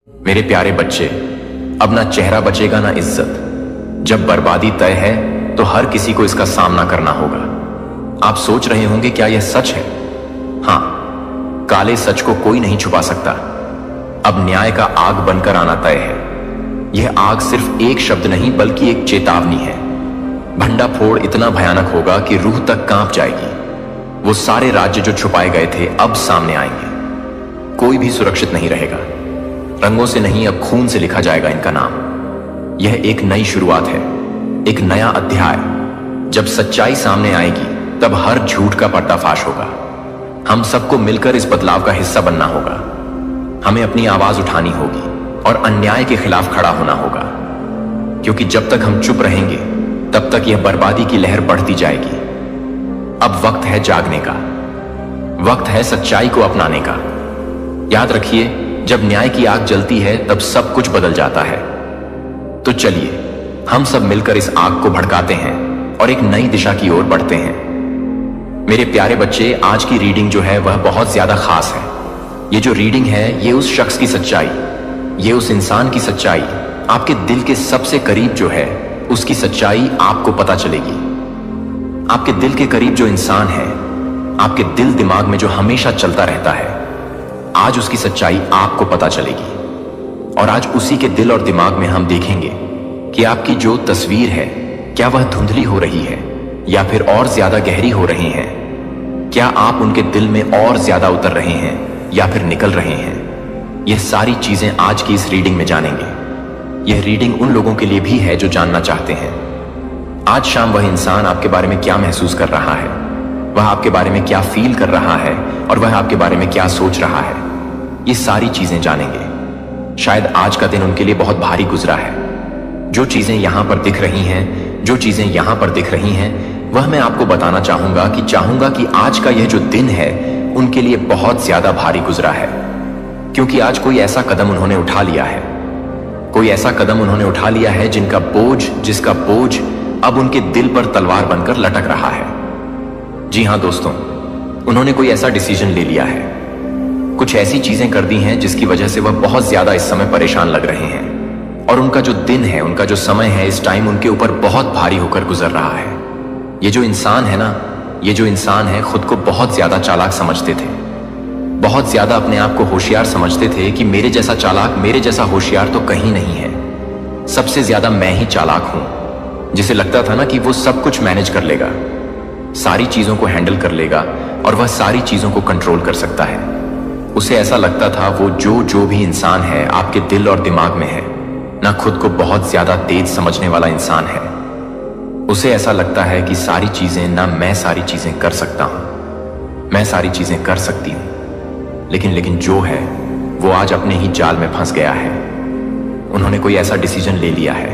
मेरे प्यारे बच्चे, अब ना चेहरा बचेगा ना इज्जत। जब बर्बादी तय है तो हर किसी को इसका सामना करना होगा। आप सोच रहे होंगे क्या यह सच है? हाँ, काले सच को कोई नहीं छुपा सकता। अब न्याय का आग बनकर आना तय है। यह आग सिर्फ एक शब्द नहीं बल्कि एक चेतावनी है। भंडाफोड़ इतना भयानक होगा कि रूह तक कांप जाएगी। वो सारे राज्य जो छुपाए गए थे अब सामने आएंगे। कोई भी सुरक्षित नहीं रहेगा। रंगों से नहीं, अब खून से लिखा जाएगा इनका नाम। यह एक नई शुरुआत है, एक नया अध्याय। जब सच्चाई सामने आएगी तब हर झूठ का पर्दाफाश होगा। हम सबको मिलकर इस बदलाव का हिस्सा बनना होगा। हमें अपनी आवाज उठानी होगी और अन्याय के खिलाफ खड़ा होना होगा, क्योंकि जब तक हम चुप रहेंगे तब तक यह बर्बादी की लहर बढ़ती जाएगी। अब वक्त है जागने का, वक्त है सच्चाई को अपनाने का। याद रखिए, जब न्याय की आग जलती है तब सब कुछ बदल जाता है। तो चलिए हम सब मिलकर इस आग को भड़काते हैं और एक नई दिशा की ओर बढ़ते हैं। मेरे प्यारे बच्चे, आज की रीडिंग जो है वह बहुत ज्यादा खास है। ये जो रीडिंग है ये उस शख्स की सच्चाई, ये उस इंसान की सच्चाई, आपके दिल के सबसे करीब जो है उसकी सच्चाई आपको पता चलेगी। आपके दिल के करीब जो इंसान है, आपके दिल दिमाग में जो हमेशा चलता रहता है, आज उसकी सच्चाई आपको पता चलेगी। और आज उसी के दिल और दिमाग में हम देखेंगे कि आपकी जो तस्वीर है क्या वह धुंधली हो रही है या फिर और ज्यादा गहरी हो रही है। क्या आप उनके दिल में और ज्यादा उतर रहे हैं या फिर निकल रहे हैं। यह सारी चीजें आज की इस रीडिंग में जानेंगे। यह रीडिंग उन लोगों के लिए भी है जो जानना चाहते हैं आज शाम वह इंसान आपके बारे में क्या महसूस कर रहा है, वह आपके बारे में क्या फील कर रहा है और वह आपके बारे में क्या सोच रहा है। ये सारी चीजें जानेंगे। शायद आज का दिन उनके लिए बहुत भारी गुजरा है। जो चीजें यहां पर दिख रही हैं, जो चीजें यहां पर दिख रही हैं, वह मैं आपको बताना चाहूंगा कि आज का यह जो दिन है उनके लिए बहुत ज्यादा भारी गुजरा है। क्योंकि आज कोई ऐसा कदम उन्होंने उठा लिया है, कोई ऐसा कदम उन्होंने उठा लिया है जिसका बोझ अब उनके दिल पर तलवार बनकर लटक रहा है। जी हां दोस्तों, उन्होंने कोई ऐसा डिसीजन ले लिया है, कुछ ऐसी चीजें कर दी हैं जिसकी वजह से वह बहुत ज्यादा इस समय परेशान लग रहे हैं। और उनका जो दिन है, उनका जो समय है, इस टाइम उनके ऊपर बहुत भारी होकर गुजर रहा है। ये जो इंसान है ना, ये जो इंसान है खुद को बहुत ज्यादा चालाक समझते थे, बहुत ज्यादा अपने आप को होशियार समझते थे कि मेरे जैसा चालाक, मेरे जैसा होशियार तो कहीं नहीं है। सबसे ज्यादा मैं ही चालाक हूं। जिसे लगता था ना कि वो सब कुछ मैनेज कर लेगा, सारी चीजों को हैंडल कर लेगा और वह सारी चीजों को कंट्रोल कर सकता है। उसे ऐसा लगता था वो जो भी इंसान है आपके दिल और दिमाग में है ना, खुद को बहुत ज्यादा तेज समझने वाला इंसान है। उसे ऐसा लगता है कि सारी चीजें ना, मैं सारी चीजें कर सकता हूं, मैं सारी चीजें कर सकती हूं। लेकिन जो है वो आज अपने ही जाल में फंस गया है। उन्होंने कोई ऐसा डिसीजन ले लिया है,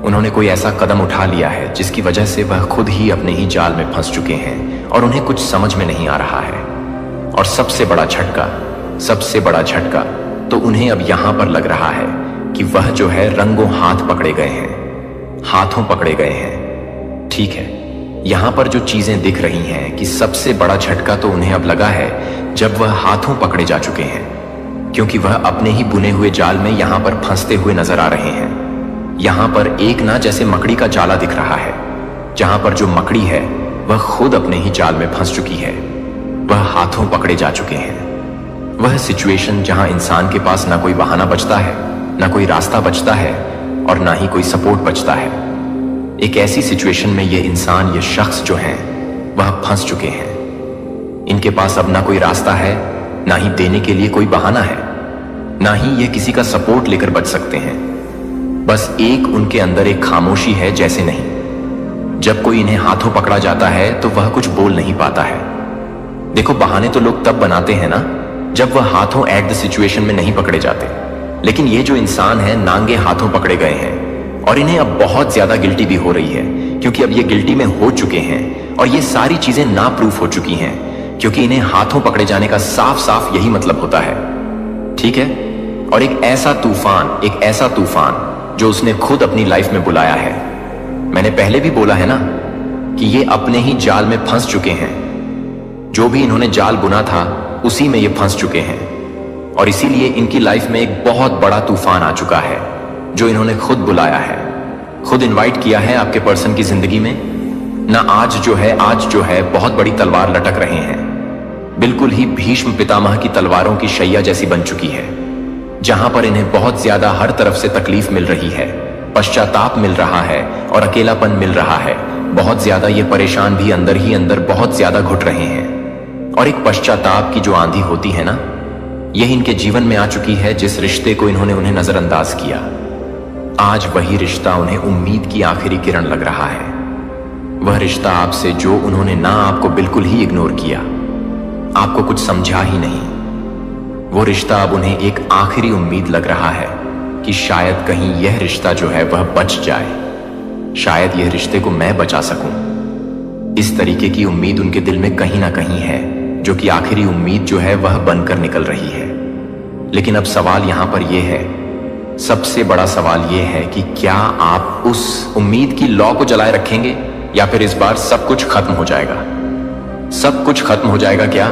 उन्होंने कोई ऐसा कदम उठा लिया है जिसकी वजह से वह खुद ही अपने ही जाल में फंस चुके हैं और उन्हें कुछ समझ में नहीं आ रहा है। और सबसे बड़ा झटका तो उन्हें अब यहां पर लग रहा है कि वह जो है रंगों हाथों पकड़े गए हैं। ठीक है, यहां पर जो चीजें दिख रही हैं कि सबसे बड़ा झटका तो उन्हें अब लगा है जब वह हाथों पकड़े जा चुके हैं, क्योंकि वह अपने ही बुने हुए जाल में यहां पर फंसते हुए नजर आ रहे हैं। यहां पर एक ना जैसे मकड़ी का जाला दिख रहा है, जहां पर जो मकड़ी है वह खुद अपने ही जाल में फंस चुकी है, वह हाथों पकड़े जा चुके हैं। वह सिचुएशन जहां इंसान के पास ना कोई बहाना बचता है, ना कोई रास्ता बचता है और ना ही कोई सपोर्ट बचता है। एक ऐसी सिचुएशन में ये इंसान, ये शख्स जो हैं वह फंस चुके हैं। इनके पास अब ना कोई रास्ता है, ना ही देने के लिए कोई बहाना है, ना ही ये किसी का सपोर्ट लेकर बच सकते हैं। बस एक उनके अंदर एक खामोशी है, जैसे नहीं। जब कोई इन्हें हाथों पकड़ा जाता है तो वह कुछ बोल नहीं पाता है। देखो, बहाने तो लोग तब बनाते हैं ना जब वह हाथों एट द सिचुएशन में नहीं पकड़े जाते। लेकिन ये जो इंसान है नांगे हाथों पकड़े गए हैं और इन्हें अब बहुत ज्यादा गिल्टी भी हो रही है, क्योंकि अब ये गिल्टी में हो चुके हैं और ये सारी चीजें ना प्रूफ हो चुकी हैं, क्योंकि इन्हें हाथों पकड़े जाने का साफ साफ यही मतलब होता है। ठीक है, और एक ऐसा तूफान जो उसने खुद अपनी लाइफ में बुलाया है। मैंने पहले भी बोला है ना कि ये अपने ही जाल में फंस चुके हैं। जो भी इन्होंने जाल बुना था उसी में ये फंस चुके हैं। और इसीलिए इनकी लाइफ में एक बहुत बड़ा तूफान आ चुका है जो इन्होंने खुद बुलाया है, खुद इनवाइट किया है आपके पर्सन की जिंदगी में ना। आज जो है बहुत बड़ी तलवार लटक रहे हैं, बिल्कुल ही भीष्म पितामह की तलवारों की शैया जैसी बन चुकी है, जहां पर इन्हें बहुत ज्यादा हर तरफ से तकलीफ मिल रही है, पश्चाताप मिल रहा है और अकेलापन मिल रहा है। बहुत ज्यादा ये परेशान भी अंदर ही अंदर बहुत ज्यादा घुट रहे हैं। और एक पश्चाताप की जो आंधी होती है ना, यह इनके जीवन में आ चुकी है। जिस रिश्ते को इन्होंने उन्हें नजरअंदाज किया, आज वही रिश्ता उन्हें उम्मीद की आखिरी किरण लग रहा है। वह रिश्ता आपसे जो उन्होंने ना आपको बिल्कुल ही इग्नोर किया, आपको कुछ समझा ही नहीं, वो रिश्ता अब उन्हें एक आखिरी उम्मीद लग रहा है कि शायद कहीं यह रिश्ता जो है वह बच जाए, शायद यह रिश्ते को मैं बचा सकूं। इस तरीके की उम्मीद उनके दिल में कहीं ना कहीं है, जो कि आखिरी उम्मीद जो है वह बनकर निकल रही है। लेकिन अब सवाल यहां पर यह है, सबसे बड़ा सवाल यह है कि क्या आप उस उम्मीद की लौ को जलाए रखेंगे या फिर इस बार सब कुछ खत्म हो जाएगा? सब कुछ खत्म हो जाएगा क्या?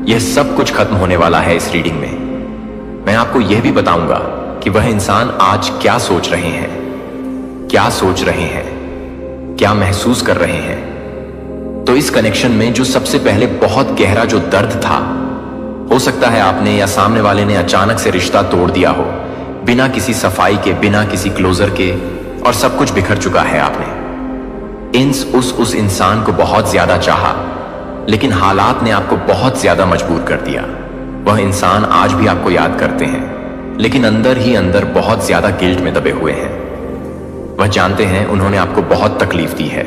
यह सब कुछ खत्म होने वाला है इस रीडिंग में। मैं आपको यह भी बताऊंगा कि वह इंसान आज क्या सोच रहे हैं, क्या सोच रहे हैं, क्या महसूस कर रहे हैं। तो इस कनेक्शन में जो सबसे पहले बहुत गहरा जो दर्द था, हो सकता है आपने या सामने वाले ने अचानक से रिश्ता तोड़ दिया हो, बिना किसी सफाई के, बिना किसी क्लोजर के, और सब कुछ बिखर चुका है। आपने उस इंसान को बहुत ज्यादा चाहा, लेकिन हालात ने आपको बहुत ज्यादा मजबूर कर दिया। वह इंसान आज भी आपको याद करते हैं, लेकिन अंदर ही अंदर बहुत ज्यादा गिल्ट में दबे हुए हैं। वह जानते हैं उन्होंने आपको बहुत तकलीफ दी है।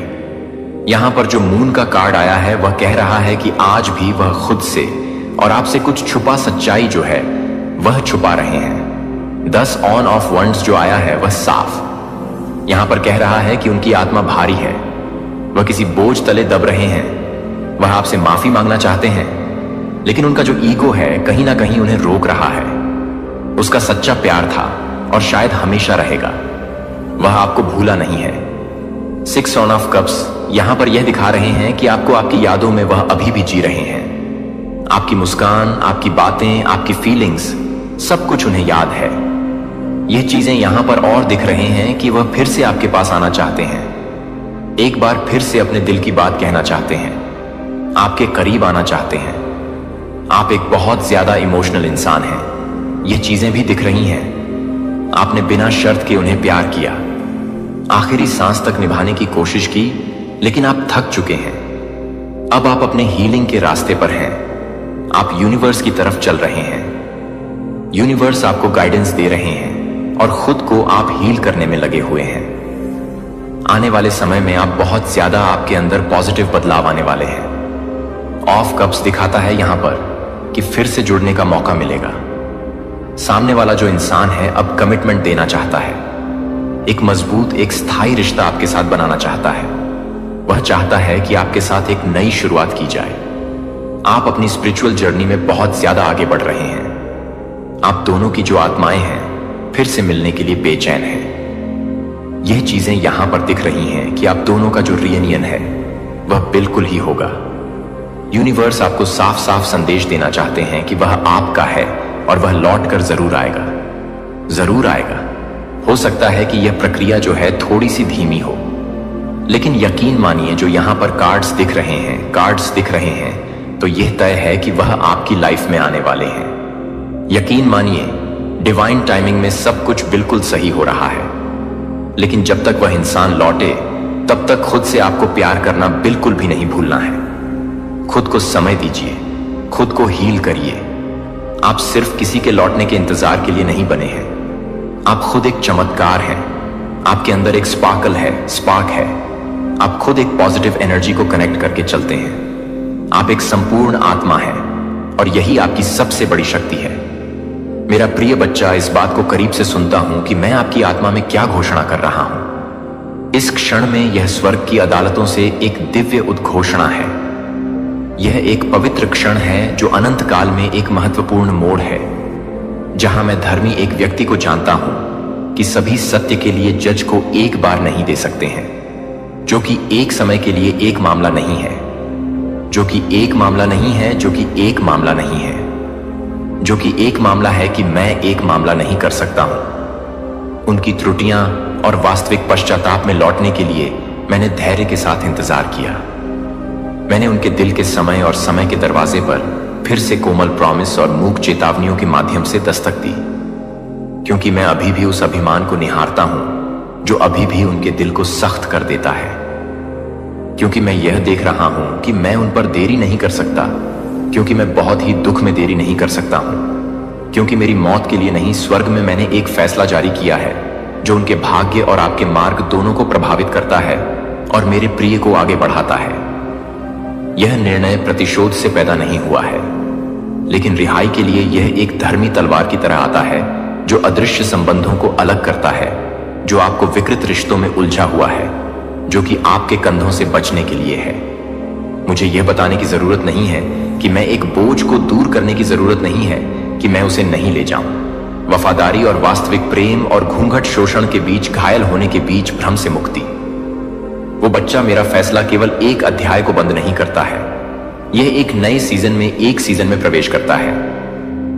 यहां पर जो मून का कार्ड आया है वह कह रहा है कि आज भी वह खुद से और आपसे कुछ छुपा सच्चाई जो है वह छुपा रहे हैं। 10 ऑन ऑफ वंड्स जो आया है वह साफ यहां पर कह रहा है कि उनकी आत्मा भारी है, वह किसी बोझ तले दब रहे हैं। वह आपसे माफी मांगना चाहते हैं, लेकिन उनका जो ईगो है कहीं ना कहीं उन्हें रोक रहा है। उसका सच्चा प्यार था और शायद हमेशा रहेगा, वह आपको भूला नहीं है। 6 ऑफ कप्स यहां पर यह दिखा रहे हैं कि आपको आपकी यादों में वह अभी भी जी रहे हैं। आपकी मुस्कान, आपकी बातें, आपकी फीलिंग्स, सब कुछ उन्हें याद है। यह चीजें यहां पर और दिख रहे हैं कि वह फिर से आपके पास आना चाहते हैं, एक बार फिर से अपने दिल की बात कहना चाहते हैं, आपके करीब आना चाहते हैं। आप एक बहुत ज्यादा इमोशनल इंसान हैं, ये चीजें भी दिख रही हैं। आपने बिना शर्त के उन्हें प्यार किया, आखिरी सांस तक निभाने की कोशिश की, लेकिन आप थक चुके हैं। अब आप अपने हीलिंग के रास्ते पर हैं, आप यूनिवर्स की तरफ चल रहे हैं। यूनिवर्स आपको गाइडेंस दे रहे हैं और खुद को आप हील करने में लगे हुए हैं। आने वाले समय में आप बहुत ज्यादा आपके अंदर पॉजिटिव बदलाव आने वाले हैं। ऑफ कप्स दिखाता है यहां पर कि फिर से जुड़ने का मौका मिलेगा। सामने वाला जो इंसान है अब कमिटमेंट देना चाहता है, एक मजबूत, एक स्थायी रिश्ता आपके साथ बनाना चाहता है। वह चाहता है कि आपके साथ एक नई शुरुआत की जाए। आप अपनी स्पिरिचुअल जर्नी में बहुत ज्यादा आगे बढ़ रहे हैं। आप दोनों की जो आत्माएं हैं फिर से मिलने के लिए बेचैन हैं। यह चीजें यहां पर दिख रही हैं कि आप दोनों का जो रियूनियन है वह बिल्कुल ही होगा। यूनिवर्स आपको साफ साफ संदेश देना चाहते हैं कि वह आपका है और वह लौट कर जरूर आएगा, जरूर आएगा। हो सकता है कि यह प्रक्रिया जो है थोड़ी सी धीमी हो, लेकिन यकीन मानिए जो यहां पर कार्ड्स दिख रहे हैं तो यह तय है कि वह आपकी लाइफ में आने वाले हैं। यकीन मानिए डिवाइन टाइमिंग में सब कुछ बिल्कुल सही हो रहा है। लेकिन जब तक वह इंसान लौटे तब तक खुद से आपको प्यार करना बिल्कुल भी नहीं भूलना है। खुद को समय दीजिए, खुद को हील करिए। आप सिर्फ किसी के लौटने के इंतजार के लिए नहीं बने हैं। आप खुद एक चमत्कार हैं। आपके अंदर एक स्पार्क है। आप खुद एक पॉजिटिव एनर्जी को कनेक्ट करके चलते हैं। आप एक संपूर्ण आत्मा हैं और यही आपकी सबसे बड़ी शक्ति है। मेरा प्रिय बच्चा, इस बात को करीब से सुनता हूं कि मैं आपकी आत्मा में क्या घोषणा कर रहा हूं। इस क्षण में यह स्वर्ग की अदालतों से एक दिव्य उद्घोषणा है। यह एक पवित्र क्षण है जो अनंत काल में एक महत्वपूर्ण मोड़ है, जहां मैं धर्मी एक व्यक्ति को जानता हूं कि सभी सत्य के लिए जज को एक बार नहीं दे सकते हैं, जो कि एक समय के लिए एक मामला नहीं है, जो कि एक मामला नहीं है, जो कि एक मामला नहीं है। जो कि एक मामला है कि मैं एक मामला नहीं कर सकता हूं। उनकी त्रुटियां और वास्तविक पश्चाताप में लौटने के लिए मैंने धैर्य के साथ इंतजार किया। मैंने उनके दिल के समय और समय के दरवाजे पर फिर से कोमल प्रॉमिस और मूक चेतावनियों के माध्यम से दस्तक दी, क्योंकि मैं अभी भी उस अभिमान को निहारता हूं जो अभी भी उनके दिल को सख्त कर देता है। क्योंकि मैं यह देख रहा हूं कि मैं उन पर देरी नहीं कर सकता, क्योंकि मैं बहुत ही दुख में देरी नहीं कर सकता हूं, क्योंकि मेरी मौत के लिए नहीं, स्वर्ग में मैंने एक फैसला जारी किया है जो उनके भाग्य और आपके मार्ग दोनों को प्रभावित करता है और मेरे प्रिय को आगे बढ़ाता है। यह निर्णय प्रतिशोध से पैदा नहीं हुआ है, लेकिन रिहाई के लिए यह एक धर्मी तलवार की तरह आता है जो अदृश्य संबंधों को अलग करता है, जो आपको विकृत रिश्तों में उलझा हुआ है, जो कि आपके कंधों से बचने के लिए है। मुझे यह बताने की जरूरत नहीं है कि मैं एक बोझ को दूर करने की जरूरत नहीं है कि मैं उसे नहीं ले जाऊं। वफादारी और वास्तविक प्रेम और घूंघट शोषण के बीच, घायल होने के बीच भ्रम से मुक्ति। वो बच्चा मेरा फैसला केवल एक अध्याय को बंद नहीं करता है, यह एक नए सीजन में एक सीजन में प्रवेश करता है,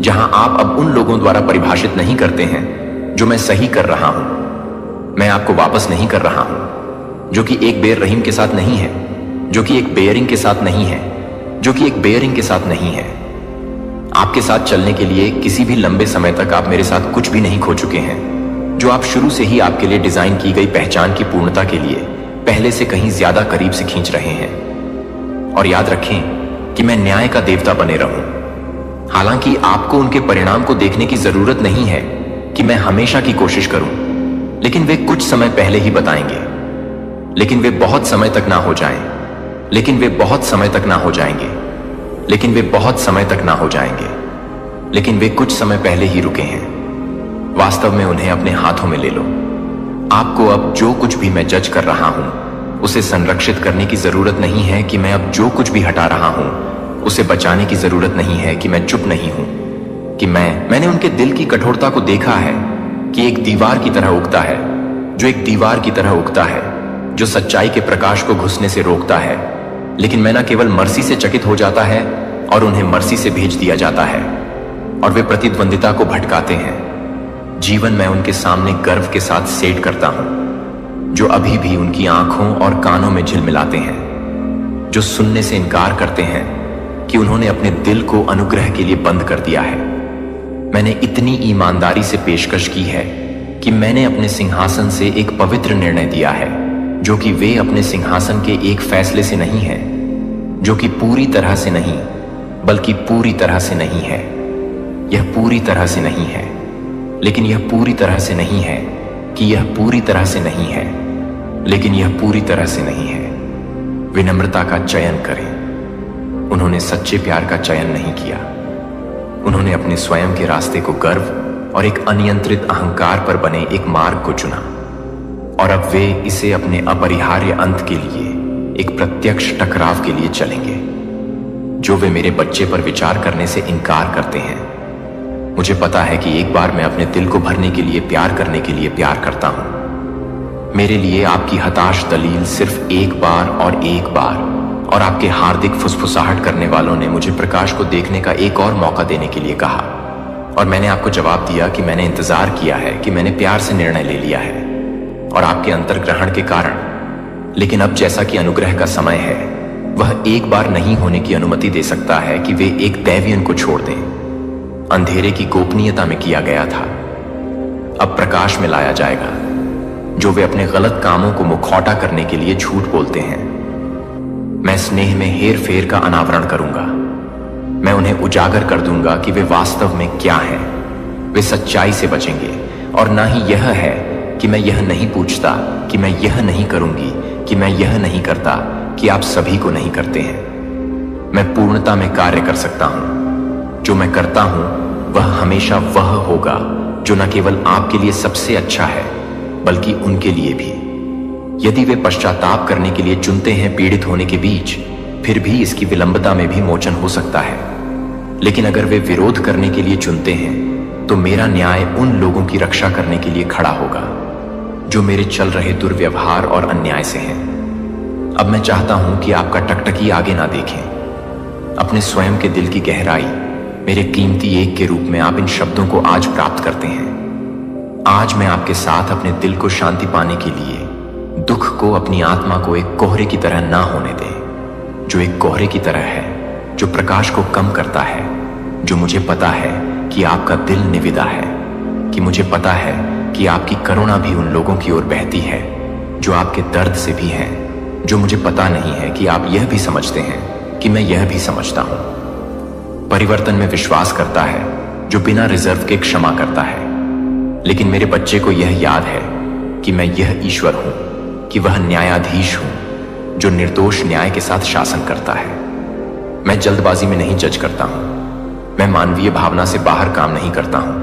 जहां आप अब उन लोगों द्वारा परिभाषित नहीं करते हैं जो मैं सही कर रहा हूं। मैं आपको वापस नहीं कर रहा हूं, जो कि एक बेयर रहीम के साथ नहीं है, जो कि एक बेयरिंग के साथ नहीं है, जो कि एक बेयरिंग के साथ नहीं है। आपके साथ चलने के लिए किसी भी लंबे समय तक आप मेरे साथ कुछ भी नहीं खो चुके हैं, जो आप शुरू से ही आपके लिए डिजाइन की गई पहचान की पूर्णता के लिए पहले से कहीं ज्यादा करीब से खींच रहे हैं। और याद रखें कि मैं न्याय का देवता बने रहूं। हालांकि आपको उनके परिणाम को देखने की जरूरत नहीं है कि मैं हमेशा की कोशिश करूं, लेकिन वे कुछ समय पहले ही बताएंगे। लेकिन वे बहुत समय तक ना हो जाएं, लेकिन वे बहुत समय तक ना हो जाएंगे, लेकिन वे बहुत समय तक ना हो जाएंगे, लेकिन वे कुछ समय पहले ही रुके हैं। वास्तव में उन्हें अपने हाथों में ले लो। आपको अब जो कुछ भी मैं जज कर रहा हूं उसे संरक्षित करने की जरूरत नहीं है कि मैं अब जो कुछ भी हटा रहा हूं उसे बचाने की जरूरत नहीं है कि मैं चुप नहीं हूं, कि मैंने उनके दिल की कठोरता को देखा है कि एक दीवार की तरह उगता है, जो एक दीवार की तरह उगता है, जो सच्चाई के प्रकाश को घुसने से रोकता है। लेकिन मैं न केवल मर्सी से चकित हो जाता है और उन्हें मर्सी से भेज दिया जाता है, और वे प्रतिद्वंदिता को भटकाते हैं। जीवन मैं उनके सामने गर्व के साथ सेट करता हूं, जो अभी भी उनकी आंखों और कानों में झिलमिलाते हैं, जो सुनने से इनकार करते हैं कि उन्होंने अपने दिल को अनुग्रह के लिए बंद कर दिया है। मैंने इतनी ईमानदारी से पेशकश की है कि मैंने अपने सिंहासन से एक पवित्र निर्णय दिया है, जो कि वे अपने सिंहासन के एक फैसले से नहीं है, जो कि पूरी तरह से नहीं, बल्कि पूरी तरह से नहीं है। यह पूरी तरह से नहीं है, लेकिन यह पूरी तरह से नहीं है कि यह पूरी तरह से नहीं है, लेकिन यह पूरी तरह से नहीं है। विनम्रता का चयन करें। उन्होंने सच्चे प्यार का चयन नहीं किया। उन्होंने अपने स्वयं के रास्ते को गर्व और एक अनियंत्रित अहंकार पर बने एक मार्ग को चुना, और अब वे इसे अपने अपरिहार्य अंत के लिए, एक प्रत्यक्ष टकराव के लिए चलेंगे, जो वे मेरे बच्चे पर विचार करने से इनकार करते हैं। मुझे पता है कि एक बार मैं अपने दिल को भरने के लिए, प्यार करने के लिए प्यार करता हूं। मेरे लिए आपकी हताश दलील सिर्फ एक बार और एक बार, और आपके हार्दिक फुसफुसाहट करने वालों ने मुझे प्रकाश को देखने का एक और मौका देने के लिए कहा, और मैंने आपको जवाब दिया कि मैंने इंतजार किया है, कि मैंने प्यार से निर्णय ले लिया है, और आपके अंतर्ग्रहण के कारण। लेकिन अब जैसा कि अनुग्रह का समय है, वह एक बार नहीं होने की अनुमति दे सकता है कि वे एक दैवीयन को छोड़ दें। अंधेरे की गोपनीयता में किया गया था, अब प्रकाश में लाया जाएगा, जो वे अपने गलत कामों को मुखौटा करने के लिए झूठ बोलते हैं। मैं स्नेह में हेर फेर का अनावरण करूंगा। मैं उन्हें उजागर कर दूंगा कि वे वास्तव में क्या हैं। वे सच्चाई से बचेंगे, और ना ही यह है कि मैं यह नहीं पूछता, कि मैं यह नहीं करूंगी, कि मैं यह नहीं करता, कि आप सभी को नहीं करते हैं। मैं पूर्णता में कार्य कर सकता हूं। जो मैं करता हूं वह हमेशा वह होगा जो न केवल आपके लिए सबसे अच्छा है, बल्कि उनके लिए भी। यदि वे पश्चाताप करने के लिए चुनते हैं पीड़ित होने के बीच, फिर भी इसकी विलंबता में भी मोचन हो सकता है। लेकिन अगर वे विरोध करने के लिए चुनते हैं, तो मेरा न्याय उन लोगों की रक्षा करने के लिए खड़ा होगा जो मेरे चल रहे दुर्व्यवहार और अन्याय से हैं। अब मैं चाहता हूं कि आपका टकटकी आगे ना देखें। अपने स्वयं के दिल की गहराई, मेरे कीमती एक के रूप में आप इन शब्दों को आज प्राप्त करते हैं। आज मैं आपके साथ अपने दिल को शांति पाने के लिए दुख को, अपनी आत्मा को एक कोहरे की तरह ना होने दें, जो एक कोहरे की तरह है, जो प्रकाश को कम करता है, जो मुझे पता है कि आपका दिल निविदा है, कि मुझे पता है कि आपकी करुणा भी उन लोगों की ओर बहती है जो आपके दर्द से भी हैं, जो मुझे पता नहीं है कि आप यह भी समझते हैं कि मैं यह भी समझता हूं। परिवर्तन में विश्वास करता है जो बिना रिजर्व के क्षमा करता है। लेकिन मेरे बच्चे को यह याद है कि मैं यह ईश्वर हूं, कि वह न्यायाधीश हूं जो निर्दोष न्याय के साथ शासन करता है। मैं जल्दबाजी में नहीं जज करता हूं, मैं मानवीय भावना से बाहर काम नहीं करता हूं।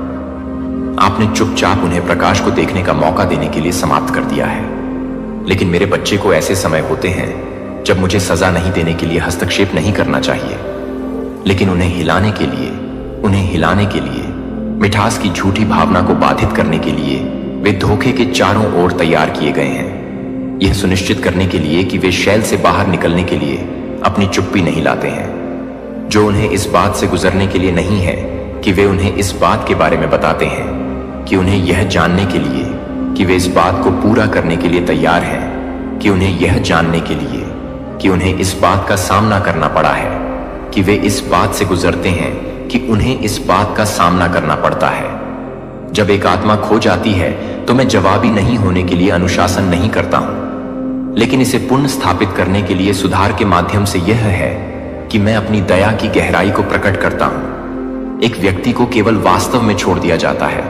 आपने चुपचाप उन्हें प्रकाश को देखने का मौका देने के लिए समाप्त कर दिया है। लेकिन मेरे बच्चे को ऐसे समय होते हैं जब मुझे सजा नहीं देने के लिए हस्तक्षेप नहीं करना चाहिए, लेकिन उन्हें हिलाने के लिए मिठास की झूठी भावना को बाधित करने के लिए वे धोखे के चारों ओर तैयार किए गए हैं, यह सुनिश्चित करने के लिए कि वे शैल से बाहर निकलने के लिए अपनी चुप्पी नहीं लाते हैं, जो उन्हें इस बात से गुजरने के लिए नहीं है कि वे उन्हें इस बात के बारे में बताते हैं, कि उन्हें यह जानने के लिए कि वे इस बात को पूरा करने के लिए तैयार हैं, कि उन्हें यह जानने के लिए कि उन्हें इस बात का सामना करना पड़ा है, कि वे इस बात से गुजरते हैं कि उन्हें इस बात का सामना करना पड़ता है। जब एक आत्मा खो जाती है तो मैं जवाबी नहीं होने के लिए अनुशासन नहीं करता हूं, लेकिन इसे पुनः स्थापित करने के लिए सुधार के माध्यम से यह है कि मैं अपनी दया की गहराई को प्रकट करता हूं। एक व्यक्ति को केवल वास्तव में छोड़ दिया जाता है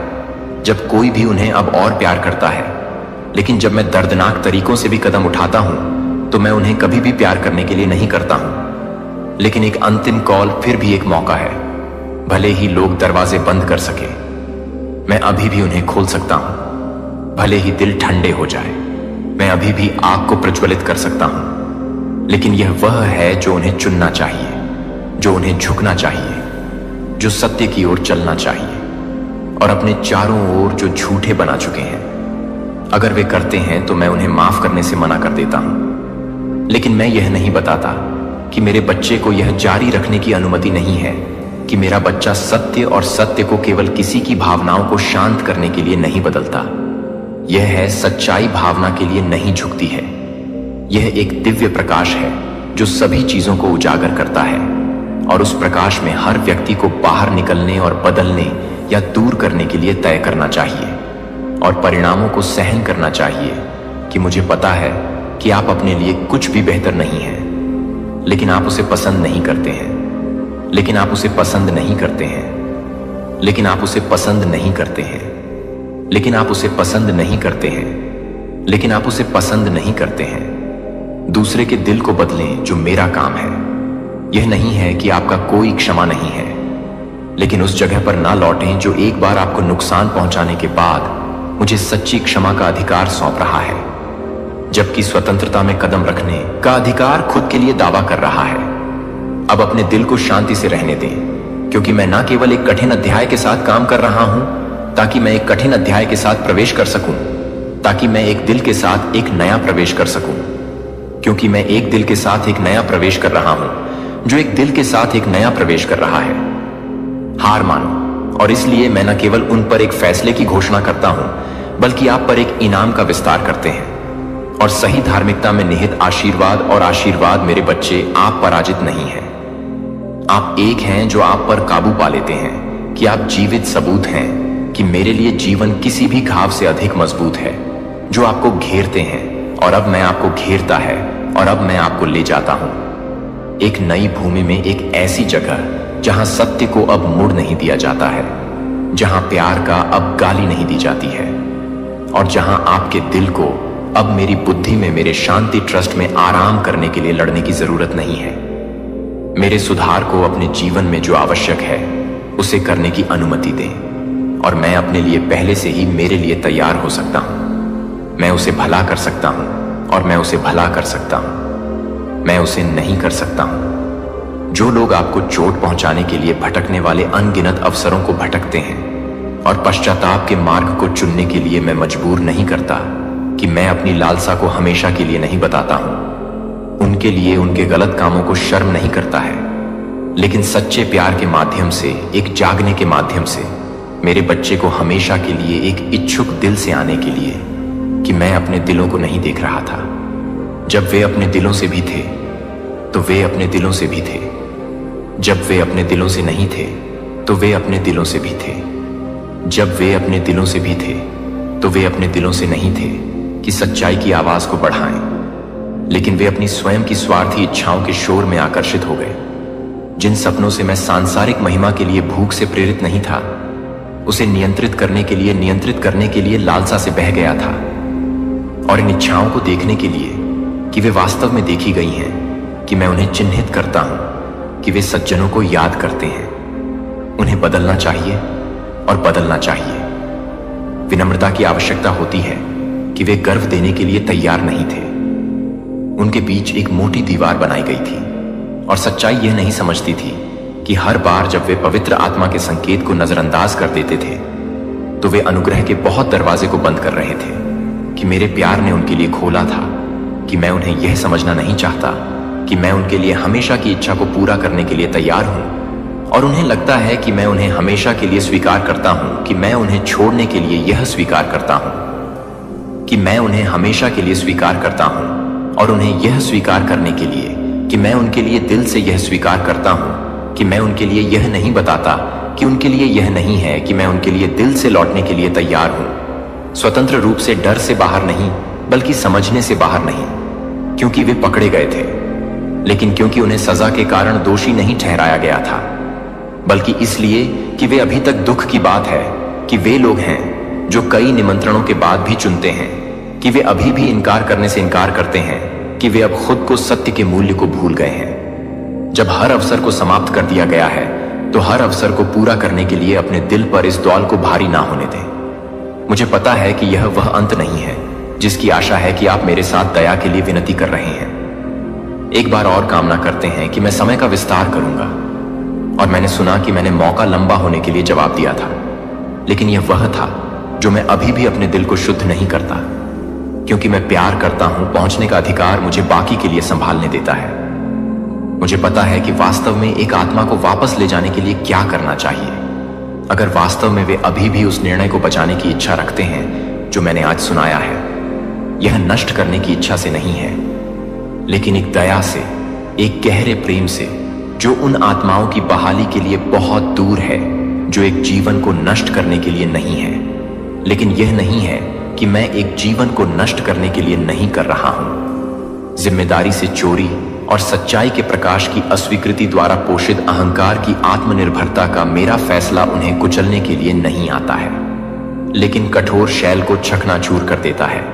जब कोई भी उन्हें अब और प्यार करता है, लेकिन जब मैं दर्दनाक तरीकों से भी कदम उठाता हूं तो मैं उन्हें कभी भी प्यार करने के लिए नहीं करता हूं। लेकिन एक अंतिम कॉल फिर भी एक मौका है, भले ही लोग दरवाजे बंद कर सके, मैं अभी भी उन्हें खोल सकता हूं। भले ही दिल ठंडे हो जाए, मैं अभी भी आग को प्रज्वलित कर सकता हूं। लेकिन यह वह है जो उन्हें चुनना चाहिए, जो उन्हें झुकना चाहिए, जो सत्य की ओर चलना चाहिए, और अपने चारों ओर जो झूठे बना चुके हैं। अगर वे करते हैं तो मैं उन्हें माफ करने से मना कर देता हूं। लेकिन मैं यह नहीं बताता कि मेरे बच्चे को यह जारी रखने की अनुमति नहीं है, कि मेरा बच्चा सत्य और सत्य को केवल किसी की भावनाओं को शांत करने के लिए नहीं बदलता। यह है सच्चाई भावना के लिए नहीं झुकती है। यह एक दिव्य प्रकाश है जो सभी चीजों को उजागर करता है, और उस प्रकाश में हर व्यक्ति को बाहर निकलने और बदलने या दूर करने के लिए तय करना चाहिए और परिणामों को सहन करना चाहिए। कि मुझे पता है कि आप अपने लिए कुछ भी बेहतर नहीं हैं, लेकिन आप उसे पसंद नहीं करते हैं, लेकिन आप उसे पसंद नहीं करते हैं, लेकिन आप उसे पसंद नहीं करते हैं, लेकिन आप उसे पसंद नहीं करते हैं, लेकिन आप उसे पसंद नहीं करते हैं। दूसरे के दिल को बदलें जो मेरा काम है। यह नहीं है कि आपका कोई क्षमा नहीं है, लेकिन उस जगह पर ना लौटें जो एक बार आपको नुकसान पहुंचाने के बाद मुझे सच्ची क्षमा का अधिकार सौंप रहा है, जबकि स्वतंत्रता में कदम रखने का अधिकार खुद के लिए दावा कर रहा है। अब अपने दिल को शांति से रहने दें, क्योंकि मैं ना केवल एक कठिन अध्याय के साथ काम कर रहा हूं ताकि मैं एक कठिन अध्याय के साथ प्रवेश कर सकूं, ताकि मैं एक दिल के साथ एक नया प्रवेश कर सकूं, क्योंकि मैं एक दिल के साथ एक नया प्रवेश कर रहा हूं जो एक दिल के साथ एक नया प्रवेश कर रहा है। हार मानो, और इसलिए मैं न केवल उन पर एक फैसले की घोषणा करता हूं, बल्कि आप पर एक इनाम का विस्तार करते हैं। और सही धार्मिकता में निहित आशीर्वाद और आशीर्वाद मेरे बच्चे, आप पराजित नहीं हैं। आप एक हैं जो आप पर काबू पा लेते हैं, कि आप जीवित सबूत हैं कि मेरे लिए जीवन किसी भी घाव से अधिक मजबूत है, जो आपको घेरते हैं और अब मैं आपको घेरता है और अब मैं आपको ले जाता हूं एक नई भूमि में, एक ऐसी जगह जहां सत्य को अब मुड़ नहीं दिया जाता है, जहां प्यार का अब गाली नहीं दी जाती है, और जहां आपके दिल को अब मेरी बुद्धि में, मेरे शांति ट्रस्ट में आराम करने के लिए लड़ने की जरूरत नहीं है। मेरे सुधार को अपने जीवन में जो आवश्यक है उसे करने की अनुमति दें, और मैं अपने लिए पहले से ही मेरे लिए तैयार हो सकता हूं। मैं उसे भला कर सकता हूं और मैं उसे भला कर सकता हूं। मैं उसे नहीं कर सकता हूं। जो लोग आपको चोट पहुंचाने के लिए भटकने वाले अनगिनत अवसरों को भटकते हैं और पश्चाताप के मार्ग को चुनने के लिए मैं मजबूर नहीं करता कि मैं अपनी लालसा को हमेशा के लिए नहीं बताता हूं। उनके लिए उनके गलत कामों को शर्म नहीं करता है। लेकिन सच्चे प्यार के माध्यम से, एक जागने के माध्यम से मेरे बच्चे को हमेशा के लिए एक इच्छुक दिल से आने के लिए कि मैं अपने दिलों को नहीं देख रहा था। जब वे अपने दिलों से भी थे तो वे अपने दिलों से भी थे, जब वे अपने दिलों से नहीं थे तो वे अपने दिलों से भी थे, जब वे अपने दिलों से भी थे तो वे अपने दिलों से नहीं थे कि सच्चाई की आवाज को बढ़ाएं। लेकिन वे अपनी स्वयं की स्वार्थी इच्छाओं के शोर में आकर्षित हो गए। जिन सपनों से मैं सांसारिक महिमा के लिए भूख से प्रेरित नहीं था, उसे नियंत्रित करने के लिए लालसा से बह गया था। और इन इच्छाओं को देखने के लिए कि वे वास्तव में देखी गई हैं, कि मैं उन्हें चिन्हित करता हूं, कि वे सज्जनों को याद करते हैं। उन्हें बदलना चाहिए और बदलना चाहिए। विनम्रता की आवश्यकता होती है कि वे गर्व देने के लिए तैयार नहीं थे। उनके बीच एक मोटी दीवार बनाई गई थी और सच्चाई यह नहीं समझती थी कि हर बार जब वे पवित्र आत्मा के संकेत को नजरअंदाज कर देते थे तो वे अनुग्रह के बहुत दरवाजे को बंद कर रहे थे कि मेरे प्यार ने उनके लिए खोला था, कि मैं उन्हें यह समझना नहीं चाहता कि मैं उनके लिए हमेशा की इच्छा को पूरा करने के लिए तैयार हूं। और उन्हें लगता है कि मैं उन्हें हमेशा के लिए स्वीकार करता हूं, कि मैं उन्हें छोड़ने के लिए यह स्वीकार करता हूं, कि मैं उन्हें हमेशा के लिए स्वीकार करता हूं। और उन्हें यह स्वीकार करने के लिए कि मैं उनके लिए दिल से यह स्वीकार करता हूं, कि मैं उनके लिए यह नहीं बताता कि उनके लिए यह नहीं है, कि मैं उनके लिए दिल से लौटने के लिए तैयार हूं, स्वतंत्र रूप से, डर से बाहर नहीं, बल्कि समझने से बाहर नहीं, क्योंकि वे पकड़े गए थे, लेकिन क्योंकि उन्हें सजा के कारण दोषी नहीं ठहराया गया था, बल्कि इसलिए कि वे अभी तक दुख की बात है कि वे लोग हैं जो कई निमंत्रणों के बाद भी चुनते हैं, कि वे अभी भी इनकार करने से इनकार करते हैं, कि वे अब खुद को सत्य के मूल्य को भूल गए हैं। जब हर अवसर को समाप्त कर दिया गया है तो हर अवसर को पूरा करने के लिए अपने दिल पर इस दौल को भारी ना होने दें। मुझे पता है कि यह वह अंत नहीं है जिसकी आशा है कि आप मेरे साथ दया के लिए विनती कर रहे हैं। एक बार और कामना करते हैं कि मैं समय का विस्तार करूंगा। और मैंने सुना कि मैंने मौका लंबा होने के लिए जवाब दिया था, लेकिन यह वह था जो मैं अभी भी अपने दिल को शुद्ध नहीं करता, क्योंकि मैं प्यार करता हूं। पहुंचने का अधिकार मुझे बाकी के लिए संभालने देता है। मुझे पता है कि वास्तव में एक आत्मा को वापस ले जाने के लिए क्या करना चाहिए। अगर वास्तव में वे अभी भी उस निर्णय को बचाने की इच्छा रखते हैं जो मैंने आज सुनाया है, यह नष्ट करने की इच्छा से नहीं है, लेकिन एक दया से, एक गहरे प्रेम से, जो उन आत्माओं की बहाली के लिए बहुत दूर है, जो एक जीवन को नष्ट करने के लिए नहीं है। लेकिन यह नहीं है कि मैं एक जीवन को नष्ट करने के लिए नहीं कर रहा हूं। जिम्मेदारी से चोरी और सच्चाई के प्रकाश की अस्वीकृति द्वारा पोषित अहंकार की आत्मनिर्भरता का मेरा फैसला उन्हें कुचलने के लिए नहीं आता है, लेकिन कठोर शैल को चकनाचूर कर देता है,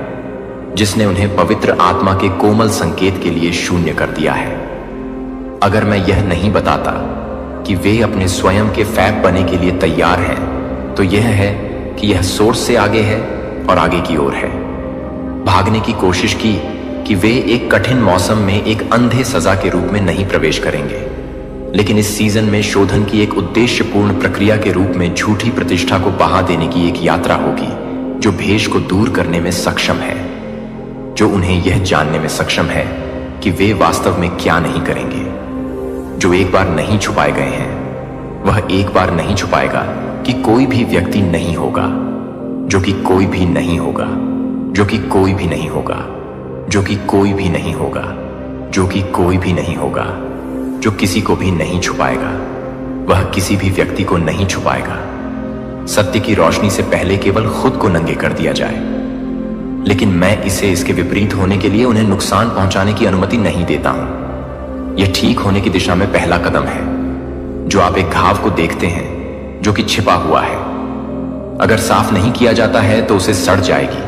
जिसने उन्हें पवित्र आत्मा के कोमल संकेत के लिए शून्य कर दिया है। अगर मैं यह नहीं बताता कि वे अपने स्वयं के फैब बनने के लिए तैयार हैं, तो यह है कि यह सोर्स से आगे है और आगे की ओर है। भागने की कोशिश की कि वे एक कठिन मौसम में एक अंधे सजा के रूप में नहीं प्रवेश करेंगे, लेकिन इस सीजन में शोधन की एक उद्देश्यपूर्ण प्रक्रिया के रूप में झूठी प्रतिष्ठा को बहा देने की एक यात्रा होगी जो भेष को दूर करने में सक्षम है, जो उन्हें यह जानने में सक्षम है कि वे वास्तव में क्या नहीं करेंगे। जो एक बार नहीं छुपाए गए हैं, वह एक बार नहीं छुपाएगा कि कोई भी व्यक्ति नहीं होगा, जो कि कोई भी नहीं होगा, जो कि कोई भी नहीं होगा, जो कि कोई भी नहीं होगा, जो कि कोई भी नहीं होगा, जो किसी को भी नहीं छुपाएगा। वह किसी भी व्यक्ति को नहीं छुपाएगा। सत्य की रोशनी से पहले केवल खुद को नंगे कर दिया जाए, लेकिन मैं इसके विपरीत होने के लिए उन्हें नुकसान पहुंचाने की अनुमति नहीं देता हूं। यह ठीक होने की दिशा में पहला कदम है। जो आप एक घाव को देखते हैं जो कि छिपा हुआ है, अगर साफ नहीं किया जाता है तो उसे सड़ जाएगी,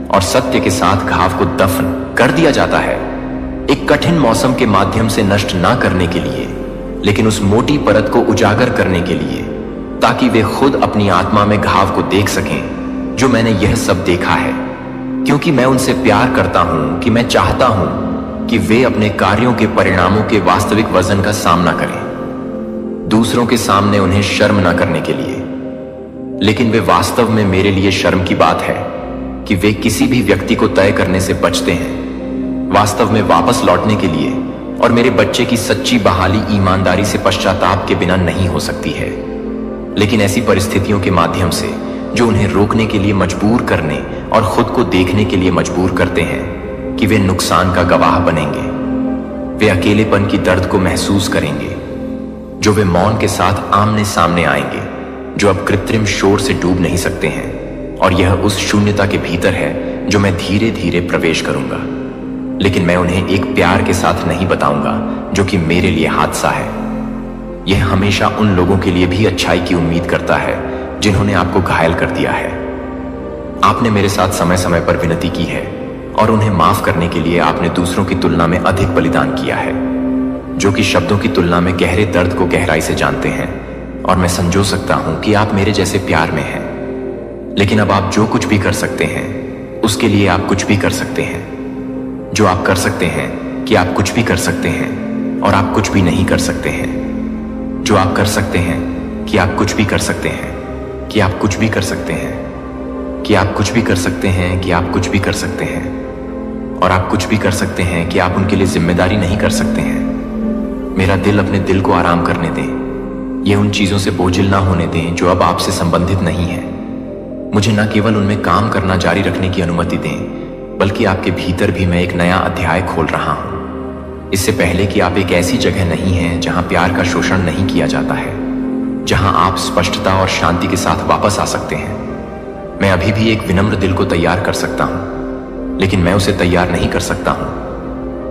और सत्य के साथ घाव को दफन कर दिया जाता है, एक कठिन मौसम के माध्यम से नष्ट ना करने के लिए, लेकिन उस मोटी परत को उजागर करने के लिए, ताकि वे खुद अपनी आत्मा में घाव को देख सकें जो मैंने यह सब देखा है, क्योंकि मैं उनसे प्यार करता हूं, कि मैं चाहता हूं कि वे अपने कार्यों के परिणामों के वास्तविक वजन का सामना करें, दूसरों के सामने उन्हें शर्म ना करने के लिए। लेकिन वे वास्तव में मेरे लिए शर्म की बात है कि वे किसी भी व्यक्ति को तय करने से बचते हैं, वास्तव में वापस लौटने के लिए और मेरे बच्चे की सच्ची बहाली ईमानदारी से पश्चाताप के बिना नहीं हो सकती है। लेकिन ऐसी परिस्थितियों के माध्यम से जो उन्हें रोकने के लिए मजबूर करने और खुद को देखने के लिए मजबूर करते हैं कि वे नुकसान का गवाह बनेंगे, वे अकेलेपन की दर्द को महसूस करेंगे, जो वे मौन के साथ आमने सामने आएंगे, जो अब कृत्रिम शोर से डूब नहीं सकते हैं। और यह उस शून्यता के भीतर है जो मैं धीरे धीरे प्रवेश करूंगा। लेकिन मैं उन्हें एक प्यार के साथ नहीं बताऊंगा जो कि मेरे लिए हादसा है। यह हमेशा उन लोगों के लिए भी अच्छाई की उम्मीद करता है जिन्होंने आपको घायल कर दिया है। आपने मेरे साथ समय समय पर विनती की है और उन्हें माफ करने के लिए आपने दूसरों की तुलना में अधिक बलिदान किया है, जो कि शब्दों की तुलना में गहरे दर्द को गहराई से जानते हैं। और मैं समझो सकता हूं कि आप मेरे जैसे प्यार में हैं। लेकिन अब आप जो कुछ भी कर सकते हैं उसके लिए आप कुछ भी कर सकते हैं। जो आप कर सकते हैं कि आप कुछ भी कर सकते हैं और आप कुछ भी नहीं कर सकते हैं। जो आप कर सकते हैं कि आप कुछ भी कर सकते हैं कि आप कुछ भी कर सकते हैं कि आप कुछ भी कर सकते हैं कि आप कुछ भी कर सकते हैं और आप कुछ भी कर सकते हैं कि आप उनके लिए जिम्मेदारी नहीं कर सकते हैं। मेरा दिल अपने दिल को आराम करने दें। ये उन चीजों से बोझिल ना होने दें जो अब आपसे संबंधित नहीं है। मुझे न केवल उनमें काम करना जारी रखने की अनुमति दें, बल्कि आपके भीतर भी मैं एक नया अध्याय खोल रहा हूं। इससे पहले कि आप एक ऐसी जगह नहीं हैं जहां प्यार का शोषण नहीं किया जाता है, जहां आप स्पष्टता और शांति के साथ वापस आ सकते हैं। मैं अभी भी एक विनम्र दिल को तैयार कर सकता हूं, लेकिन मैं उसे तैयार नहीं कर सकता हूं।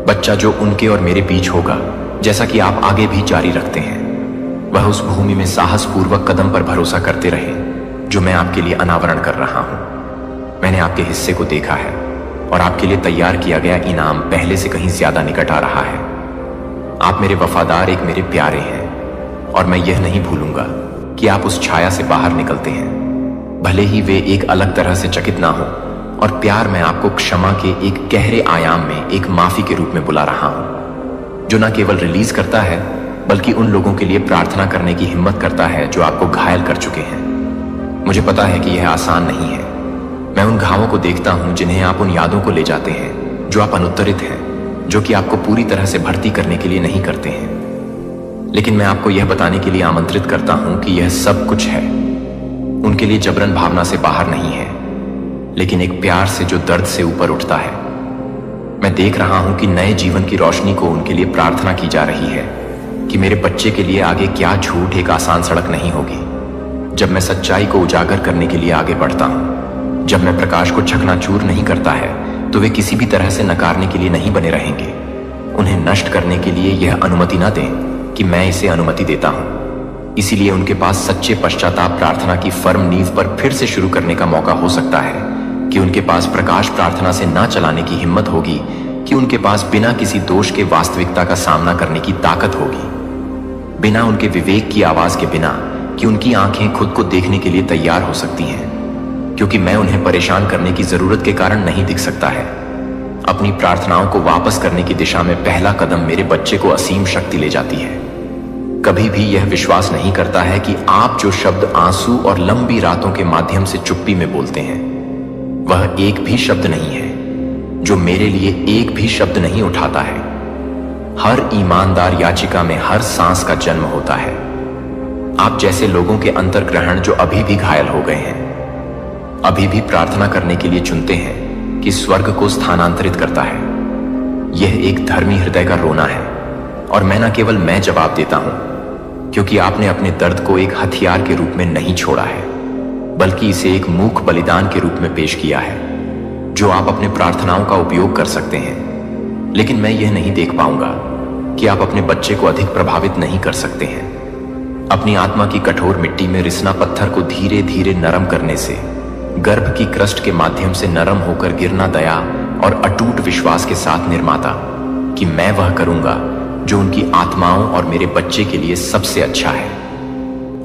बच्चा जो उनके और मेरे बीच होगा, जैसा कि आप आगे भी जारी रखते हैं, वह उस भूमि में साहसपूर्वक कदम पर भरोसा करते रहे जो मैं आपके लिए अनावरण कर रहा हूं। मैंने आपके हिस्से को देखा है और आपके लिए तैयार किया गया इनाम पहले से कहीं ज्यादा निकट आ रहा है। आप मेरे वफादार, एक मेरे प्यारे हैं और मैं यह नहीं भूलूंगा कि आप उस छाया से बाहर निकलते हैं, भले ही वे एक अलग तरह से चकित ना हो। और प्यार मैं आपको क्षमा के एक गहरे आयाम में एक माफी के रूप में बुला रहा हूं, जो न केवल रिलीज करता है बल्कि उन लोगों के लिए प्रार्थना करने की हिम्मत करता है जो आपको घायल कर चुके हैं। मुझे पता है कि यह आसान नहीं है। मैं उन घावों को देखता हूं जिन्हें आप उन यादों को ले जाते हैं जो आप अनुत्तरित हैं, जो कि आपको पूरी तरह से भर्ती करने के लिए नहीं करते हैं। लेकिन मैं आपको यह बताने के लिए आमंत्रित करता हूं कि यह सब कुछ है उनके लिए जबरन भावना से बाहर नहीं है, लेकिन एक प्यार से जो दर्द से ऊपर उठता है। मैं देख रहा हूं कि नए जीवन की रोशनी को उनके लिए प्रार्थना की जा रही है कि मेरे बच्चे के लिए आगे क्या झूठ एक आसान सड़क नहीं होगी। जब मैं सच्चाई को उजागर करने के लिए आगे बढ़ता हूं, जब मैं प्रकाश को चकनाचूर नहीं करता है, तो वे किसी भी तरह से नकारने के लिए नहीं बने रहेंगे। उन्हें नष्ट करने के लिए यह अनुमति ना दें कि मैं इसे अनुमति देता हूं। इसीलिए उनके पास सच्चे पश्चाताप प्रार्थना की फर्म नींव पर फिर से शुरू करने का मौका हो सकता है कि उनके पास प्रकाश प्रार्थना से ना चलाने की हिम्मत होगी, कि उनके पास बिना किसी दोष के वास्तविकता का सामना करने की ताकत होगी, बिना उनके विवेक की आवाज के बिना कि उनकी आंखें खुद को देखने के लिए तैयार हो सकती हैं, क्योंकि मैं उन्हें परेशान करने की जरूरत के कारण नहीं दिख सकता है। अपनी प्रार्थनाओं को वापस करने की दिशा में पहला कदम मेरे बच्चे को असीम शक्ति ले जाती है। कभी भी यह विश्वास नहीं करता है कि आप जो शब्द आंसू और लंबी रातों के माध्यम से चुप्पी में बोलते हैं, वह एक भी शब्द नहीं है जो मेरे लिए एक भी शब्द नहीं उठाता है। हर ईमानदार याचिका में हर सांस का जन्म होता है। आप जैसे लोगों के अंतर्ग्रहण जो अभी भी घायल हो गए हैं, अभी भी प्रार्थना करने के लिए चुनते हैं कि स्वर्ग को स्थानांतरित करता है। यह एक धर्मी हृदय का रोना है और मैं न केवल मैं जवाब देता हूं, क्योंकि आपने अपने दर्द को एक हथियार के रूप में नहीं छोड़ा है, बल्कि इसे एक मूक बलिदान के रूप में पेश किया है जो आप अपने प्रार्थनाओं का उपयोग कर सकते हैं। लेकिन मैं यह नहीं देख पाऊंगा कि आप अपने बच्चे को अधिक प्रभावित नहीं कर सकते हैं। अपनी आत्मा की कठोर मिट्टी में रिसना पत्थर को धीरे धीरे नरम करने से, गर्भ की क्रस्ट के माध्यम से नरम होकर गिरना दया और अटूट विश्वास के साथ निर्माता कि मैं वह करूंगा जो उनकी आत्माओं और मेरे बच्चे के लिए सबसे अच्छा है।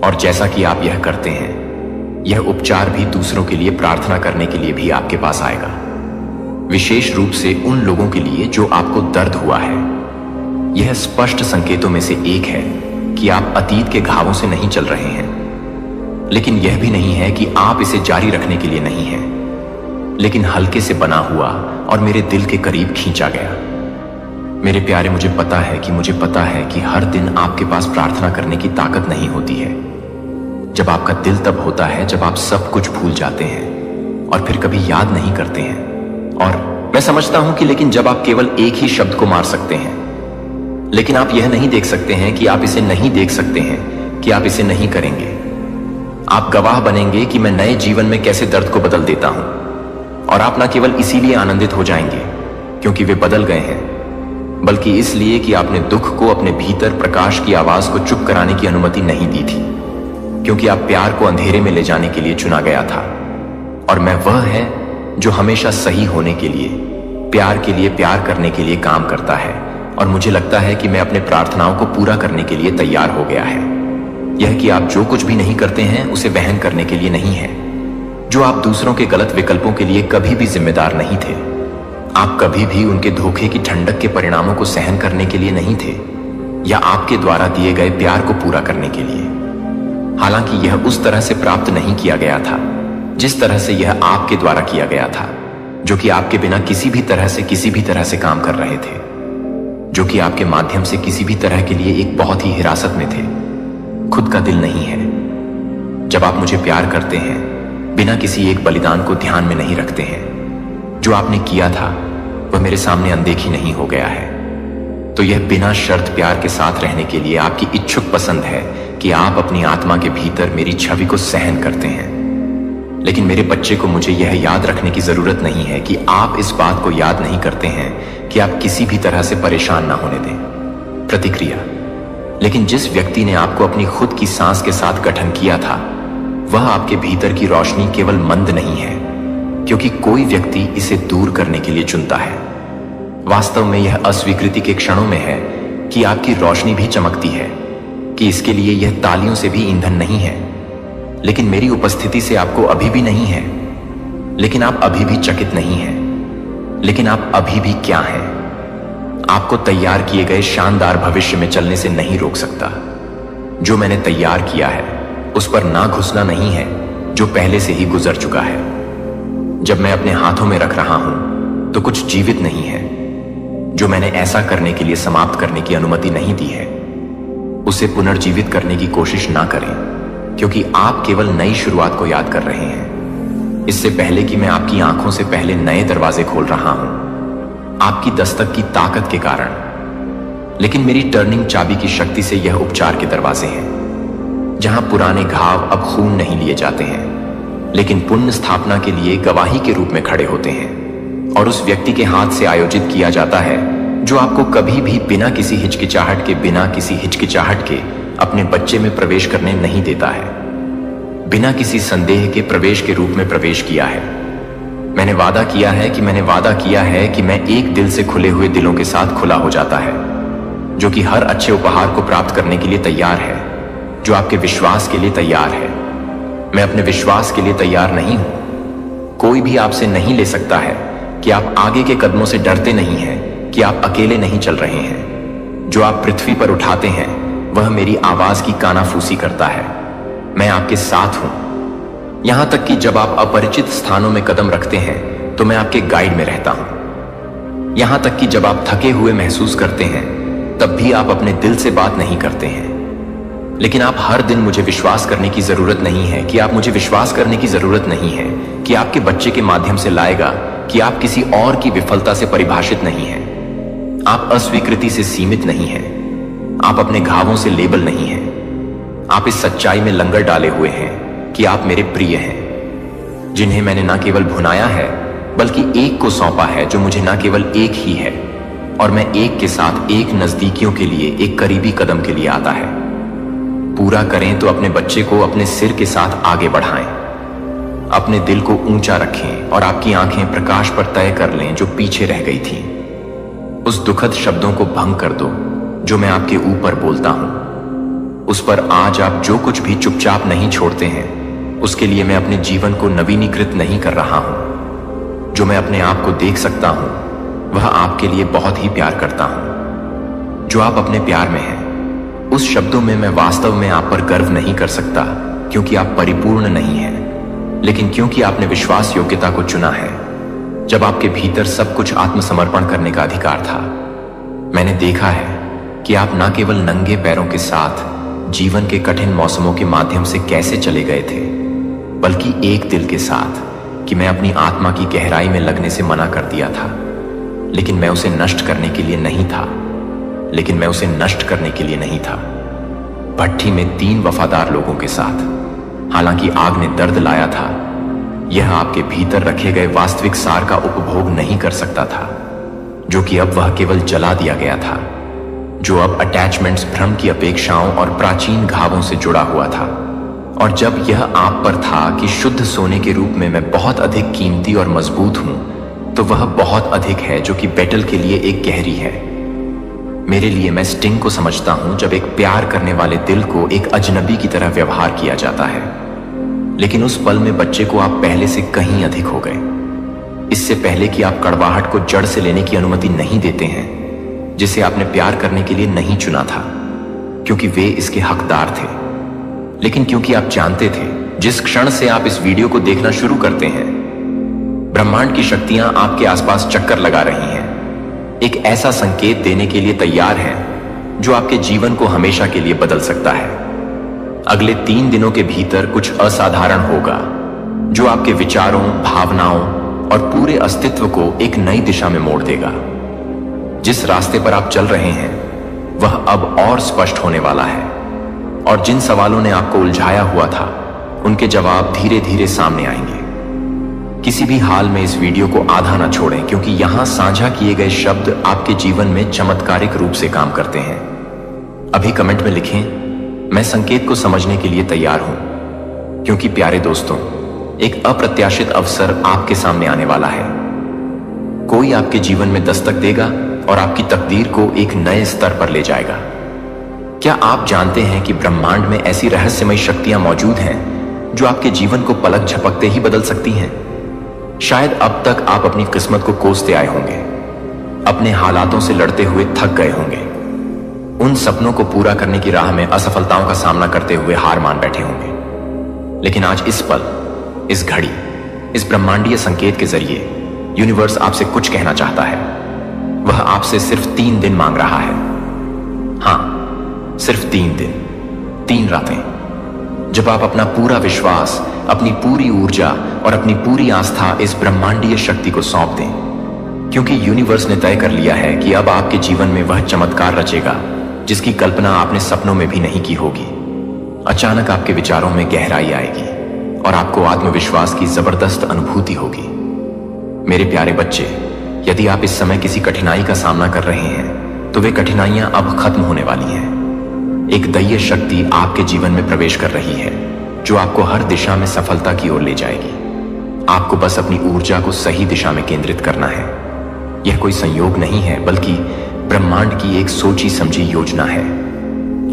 और जैसा कि आप यह करते हैं, यह उपचार भी दूसरों के लिए प्रार्थना करने के लिए भी आपके पास आएगा, विशेष रूप से उन लोगों के लिए जो आपको दर्द हुआ है। यह स्पष्ट संकेतों में से एक है कि आप अतीत के घावों से नहीं चल रहे हैं, लेकिन यह भी नहीं है कि आप इसे जारी रखने के लिए नहीं हैं, लेकिन हल्के से बना हुआ और मेरे दिल के करीब खींचा गया। मेरे प्यारे, मुझे पता है कि हर दिन आपके पास प्रार्थना करने की ताकत नहीं होती है। जब आपका दिल तब होता है जब आप सब कुछ भूल जाते हैं और फिर कभी याद नहीं करते हैं। और मैं समझता हूं कि लेकिन जब आप केवल एक ही शब्द को मार सकते हैं, लेकिन आप यह नहीं देख सकते हैं कि आप इसे नहीं देख सकते हैं कि आप इसे नहीं करेंगे। आप गवाह बनेंगे कि मैं नए जीवन में कैसे दर्द को बदल देता हूं। और आप न केवल इसीलिए आनंदित हो जाएंगे क्योंकि वे बदल गए हैं, बल्कि इसलिए कि आपने दुख को अपने भीतर प्रकाश की आवाज को चुप कराने की अनुमति नहीं दी थी, क्योंकि आप प्यार को अंधेरे में ले जाने के लिए चुना गया था। और मैं वह है जो हमेशा सही होने के लिए, प्यार के लिए, प्यार करने के लिए काम करता है। और मुझे लगता है कि मैं अपने प्रार्थनाओं को पूरा करने के लिए तैयार हो गया है। यह कि आप जो कुछ भी नहीं करते हैं उसे वहन करने के लिए नहीं है, जो आप दूसरों के गलत विकल्पों के लिए कभी भी जिम्मेदार नहीं थे। आप कभी भी उनके धोखे की ठंडक के परिणामों को सहन करने के लिए नहीं थे, या आपके द्वारा दिए गए प्यार को पूरा करने के लिए। हालांकि यह उस तरह से प्राप्त नहीं किया गया था जिस तरह से यह आपके द्वारा किया गया था, जो कि आपके बिना किसी भी तरह से काम कर रहे थे, जो कि आपके माध्यम से किसी भी तरह के लिए एक बहुत ही हिरासत में थे। खुद का दिल नहीं है। जब आप मुझे प्यार करते हैं, बिना किसी एक बलिदान को ध्यान में नहीं रखते हैं, जो आपने किया था वह मेरे सामने अनदेखी नहीं हो गया है, तो यह बिना शर्त प्यार के साथ रहने के लिए आपकी इच्छुक पसंद है कि आप अपनी आत्मा के भीतर मेरी छवि को सहन करते हैं। लेकिन मेरे बच्चे को मुझे यह याद रखने की जरूरत नहीं है कि आप इस बात को याद नहीं करते हैं कि आप किसी भी तरह से परेशान ना होने दें। प्रतिक्रिया। लेकिन जिस व्यक्ति ने आपको अपनी खुद की सांस के साथ गठन किया था, वह आपके भीतर की रोशनी केवल मंद नहीं है, क्योंकि कोई व्यक्ति इसे दूर करने के लिए चुनता है। वास्तव में यह अस्वीकृति के क्षणों में है कि आपकी रोशनी भी चमकती है, कि इसके लिए यह तालियों से भी ईंधन नहीं है, लेकिन मेरी उपस्थिति से आपको अभी भी नहीं है। लेकिन आप अभी भी चकित नहीं हैं। लेकिन आप अभी भी क्या हैं? आपको तैयार किए गए शानदार भविष्य में चलने से नहीं रोक सकता। जो मैंने तैयार किया है उस पर ना घुसना नहीं है, जो पहले से ही गुजर चुका है। जब मैं अपने हाथों में रख रहा हूं तो कुछ जीवित नहीं है। जो मैंने ऐसा करने के लिए समाप्त करने की अनुमति नहीं दी है, उसे पुनर्जीवित करने की कोशिश ना करें, क्योंकि आप केवल नई शुरुआत को याद कर रहे हैं, इससे पहले कि मैं आपकी आंखों से पहले नए दरवाजे खोल रहा हूं, आपकी दस्तक की ताकत के कारण। लेकिन मेरी टर्निंग चाबी की शक्ति से यह उपचार के दरवाजे हैं, जहां पुराने घाव अब खून नहीं लिए जाते हैं, लेकिन पुण्य स्थापना के लिए गवाही के रूप में खड़े होते हैं, और उस व्यक्ति के हाथ से आयोजित किया जाता है जो आपको कभी भी बिना किसी हिचकिचाहट के अपने बच्चे में प्रवेश करने नहीं देता है, बिना किसी संदेह के प्रवेश के रूप में प्रवेश किया है। मैंने वादा किया है कि मैं एक दिल से खुले हुए दिलों के साथ खुला हो जाता है, जो कि हर अच्छे उपहार को प्राप्त करने के लिए तैयार है, जो आपके विश्वास के लिए तैयार है। मैं अपने विश्वास के लिए तैयार नहीं हूं। कोई भी आपसे नहीं ले सकता है कि आप आगे के कदमों से डरते नहीं हैं, कि आप अकेले नहीं चल रहे हैं। जो आप पृथ्वी पर उठाते हैं वह मेरी आवाज की कानाफूसी करता है। मैं आपके साथ हूं। यहां तक कि जब आप अपरिचित स्थानों में कदम रखते हैं तो मैं आपके गाइड में रहता हूं। यहां तक कि जब आप थके हुए महसूस करते हैं तब भी आप अपने दिल से बात नहीं करते हैं। लेकिन आप हर दिन मुझे विश्वास करने की जरूरत नहीं है कि आपके बच्चे के माध्यम से लाएगा कि आप किसी और की विफलता से परिभाषित नहीं हैं। आप अस्वीकृति से सीमित नहीं हैं। आप अपने घावों से लेबल नहीं हैं। आप इस सच्चाई में लंगर डाले हुए हैं कि आप मेरे प्रिय हैं, जिन्हें मैंने न केवल भुनाया है बल्कि एक को सौंपा है जो मुझे न केवल एक ही है, और मैं एक के साथ एक नजदीकियों के लिए, एक करीबी कदम के लिए आता है। पूरा करें तो अपने बच्चे को अपने सिर के साथ आगे बढ़ाएं, अपने दिल को ऊंचा रखें और आपकी आंखें प्रकाश पर तय कर लें जो पीछे रह गई थीं। उस दुखद शब्दों को भंग कर दो जो मैं आपके ऊपर बोलता हूं। उस पर आज आप जो कुछ भी चुपचाप नहीं छोड़ते हैं, उसके लिए मैं अपने जीवन को नवीनीकृत नहीं कर रहा हूं। जो मैं अपने आप को देख सकता हूं वह आपके लिए बहुत ही प्यार करता हूं। जो आप अपने प्यार में हैं, उस शब्दों में मैं वास्तव में आप पर गर्व नहीं कर सकता, क्योंकि आप परिपूर्ण नहीं हैं, लेकिन क्योंकि आपने विश्वास योग्यता को चुना है, जब आपके भीतर सब कुछ आत्मसमर्पण करने का अधिकार था। मैंने देखा है कि आप न केवल नंगे पैरों के साथ जीवन के कठिन मौसमों के माध्यम से कैसे चले गए थे, बल्कि एक दिल के साथ कि मैं अपनी आत्मा की गहराई में लगने से मना कर दिया था, लेकिन मैं उसे नष्ट करने के लिए नहीं था। भट्ठी में 3 वफादार लोगों के साथ, हालांकि आग ने दर्द लाया था, यह आपके भीतर रखे गए वास्तविक सार का उपभोग नहीं कर सकता था, जो कि अब वह केवल जला दिया गया था, जो अब अटैचमेंट्स, भ्रम की अपेक्षाओं और प्राचीन घावों से जुड़ा हुआ था। और जब यह आप पर था कि शुद्ध सोने के रूप में मैं बहुत अधिक कीमती और मजबूत हूं, तो वह बहुत अधिक है जो कि बैटल के लिए एक गहरी है। मेरे लिए, मैं स्टिंग को समझता हूं जब एक प्यार करने वाले दिल को एक अजनबी की तरह व्यवहार किया जाता है, लेकिन उस पल में बच्चे को आप पहले से कहीं अधिक हो गए। इससे पहले कि आप कड़वाहट को जड़ से लेने की अनुमति नहीं देते हैं, जिसे आपने प्यार करने के लिए नहीं चुना था, क्योंकि वे इसके हकदार थे, लेकिन क्योंकि आप जानते थे जिस क्षण से आप इस वीडियो को देखना शुरू करते हैं, ब्रह्मांड की शक्तियां आपके आसपास चक्कर लगा रही हैं, एक ऐसा संकेत देने के लिए तैयार हैं जो आपके जीवन को हमेशा के लिए बदल सकता है। अगले 3 दिनों के भीतर कुछ असाधारण होगा जो आपके विचारों, भावनाओं और पूरे अस्तित्व को एक नई दिशा में मोड़ देगा। जिस रास्ते पर आप चल रहे हैं वह अब और स्पष्ट होने वाला है, और जिन सवालों ने आपको उलझाया हुआ था उनके जवाब धीरे धीरे सामने आएंगे। किसी भी हाल में इस वीडियो को आधा ना छोड़ें, क्योंकि यहां साझा किए गए शब्द आपके जीवन में चमत्कारिक रूप से काम करते हैं। अभी कमेंट में लिखें, मैं संकेत को समझने के लिए तैयार हूं, क्योंकि प्यारे दोस्तों, एक अप्रत्याशित अवसर आपके सामने आने वाला है। कोई आपके जीवन में दस्तक देगा और आपकी तकदीर को एक नए स्तर पर ले जाएगा। क्या आप जानते हैं कि ब्रह्मांड में ऐसी रहस्यमयी शक्तियां मौजूद हैं जो आपके जीवन को पलक झपकते ही बदल सकती हैं? शायद अब तक आप अपनी किस्मत को कोसते आए होंगे, अपने हालातों से लड़ते हुए थक गए होंगे, उन सपनों को पूरा करने की राह में असफलताओं का सामना करते हुए हार मान बैठे होंगे। लेकिन आज इस पल, इस घड़ी, इस ब्रह्मांडीय संकेत के जरिए यूनिवर्स आपसे कुछ कहना चाहता है। वह आपसे सिर्फ 3 दिन मांग रहा है। हां, सिर्फ 3 दिन, 3 रातें, जब आप अपना पूरा विश्वास, अपनी पूरी ऊर्जा और अपनी पूरी आस्था इस ब्रह्मांडीय शक्ति को सौंप दें, क्योंकि यूनिवर्स ने तय कर लिया है कि अब आपके जीवन में वह चमत्कार रचेगा जिसकी कल्पना आपने सपनों में भी नहीं की होगी। अचानक आपके विचारों में गहराई आएगी और आपको आत्मविश्वास की जबरदस्त अनुभूति होगी। मेरे प्यारे बच्चे, यदि आप इस समय किसी कठिनाई का सामना कर रहे हैं, तो वे कठिनाइयां अब खत्म होने वाली हैं। एक दैवीय शक्ति आपके जीवन में प्रवेश कर रही है, जो आपको हर दिशा में सफलता की ओर ले जाएगी। आपको बस अपनी ऊर्जा को सही दिशा में केंद्रित करना है। यह कोई संयोग नहीं है, बल्कि ब्रह्मांड की एक सोची समझी योजना है।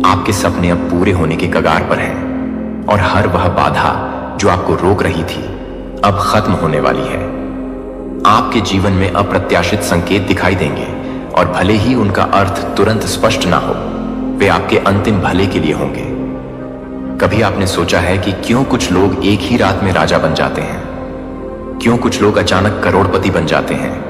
आपके सपने अब पूरे होने के कगार पर हैं, और हर वह बाधा जो आपको रोक रही थी अब खत्म होने वाली है। आपके जीवन में अप्रत्याशित संकेत दिखाई देंगे, और भले ही उनका अर्थ तुरंत स्पष्ट ना हो, वे आपके अंतिम भले के लिए होंगे। कभी आपने सोचा है कि क्यों कुछ लोग एक ही रात में राजा बन जाते हैं? क्यों कुछ लोग अचानक करोड़पति बन जाते हैं?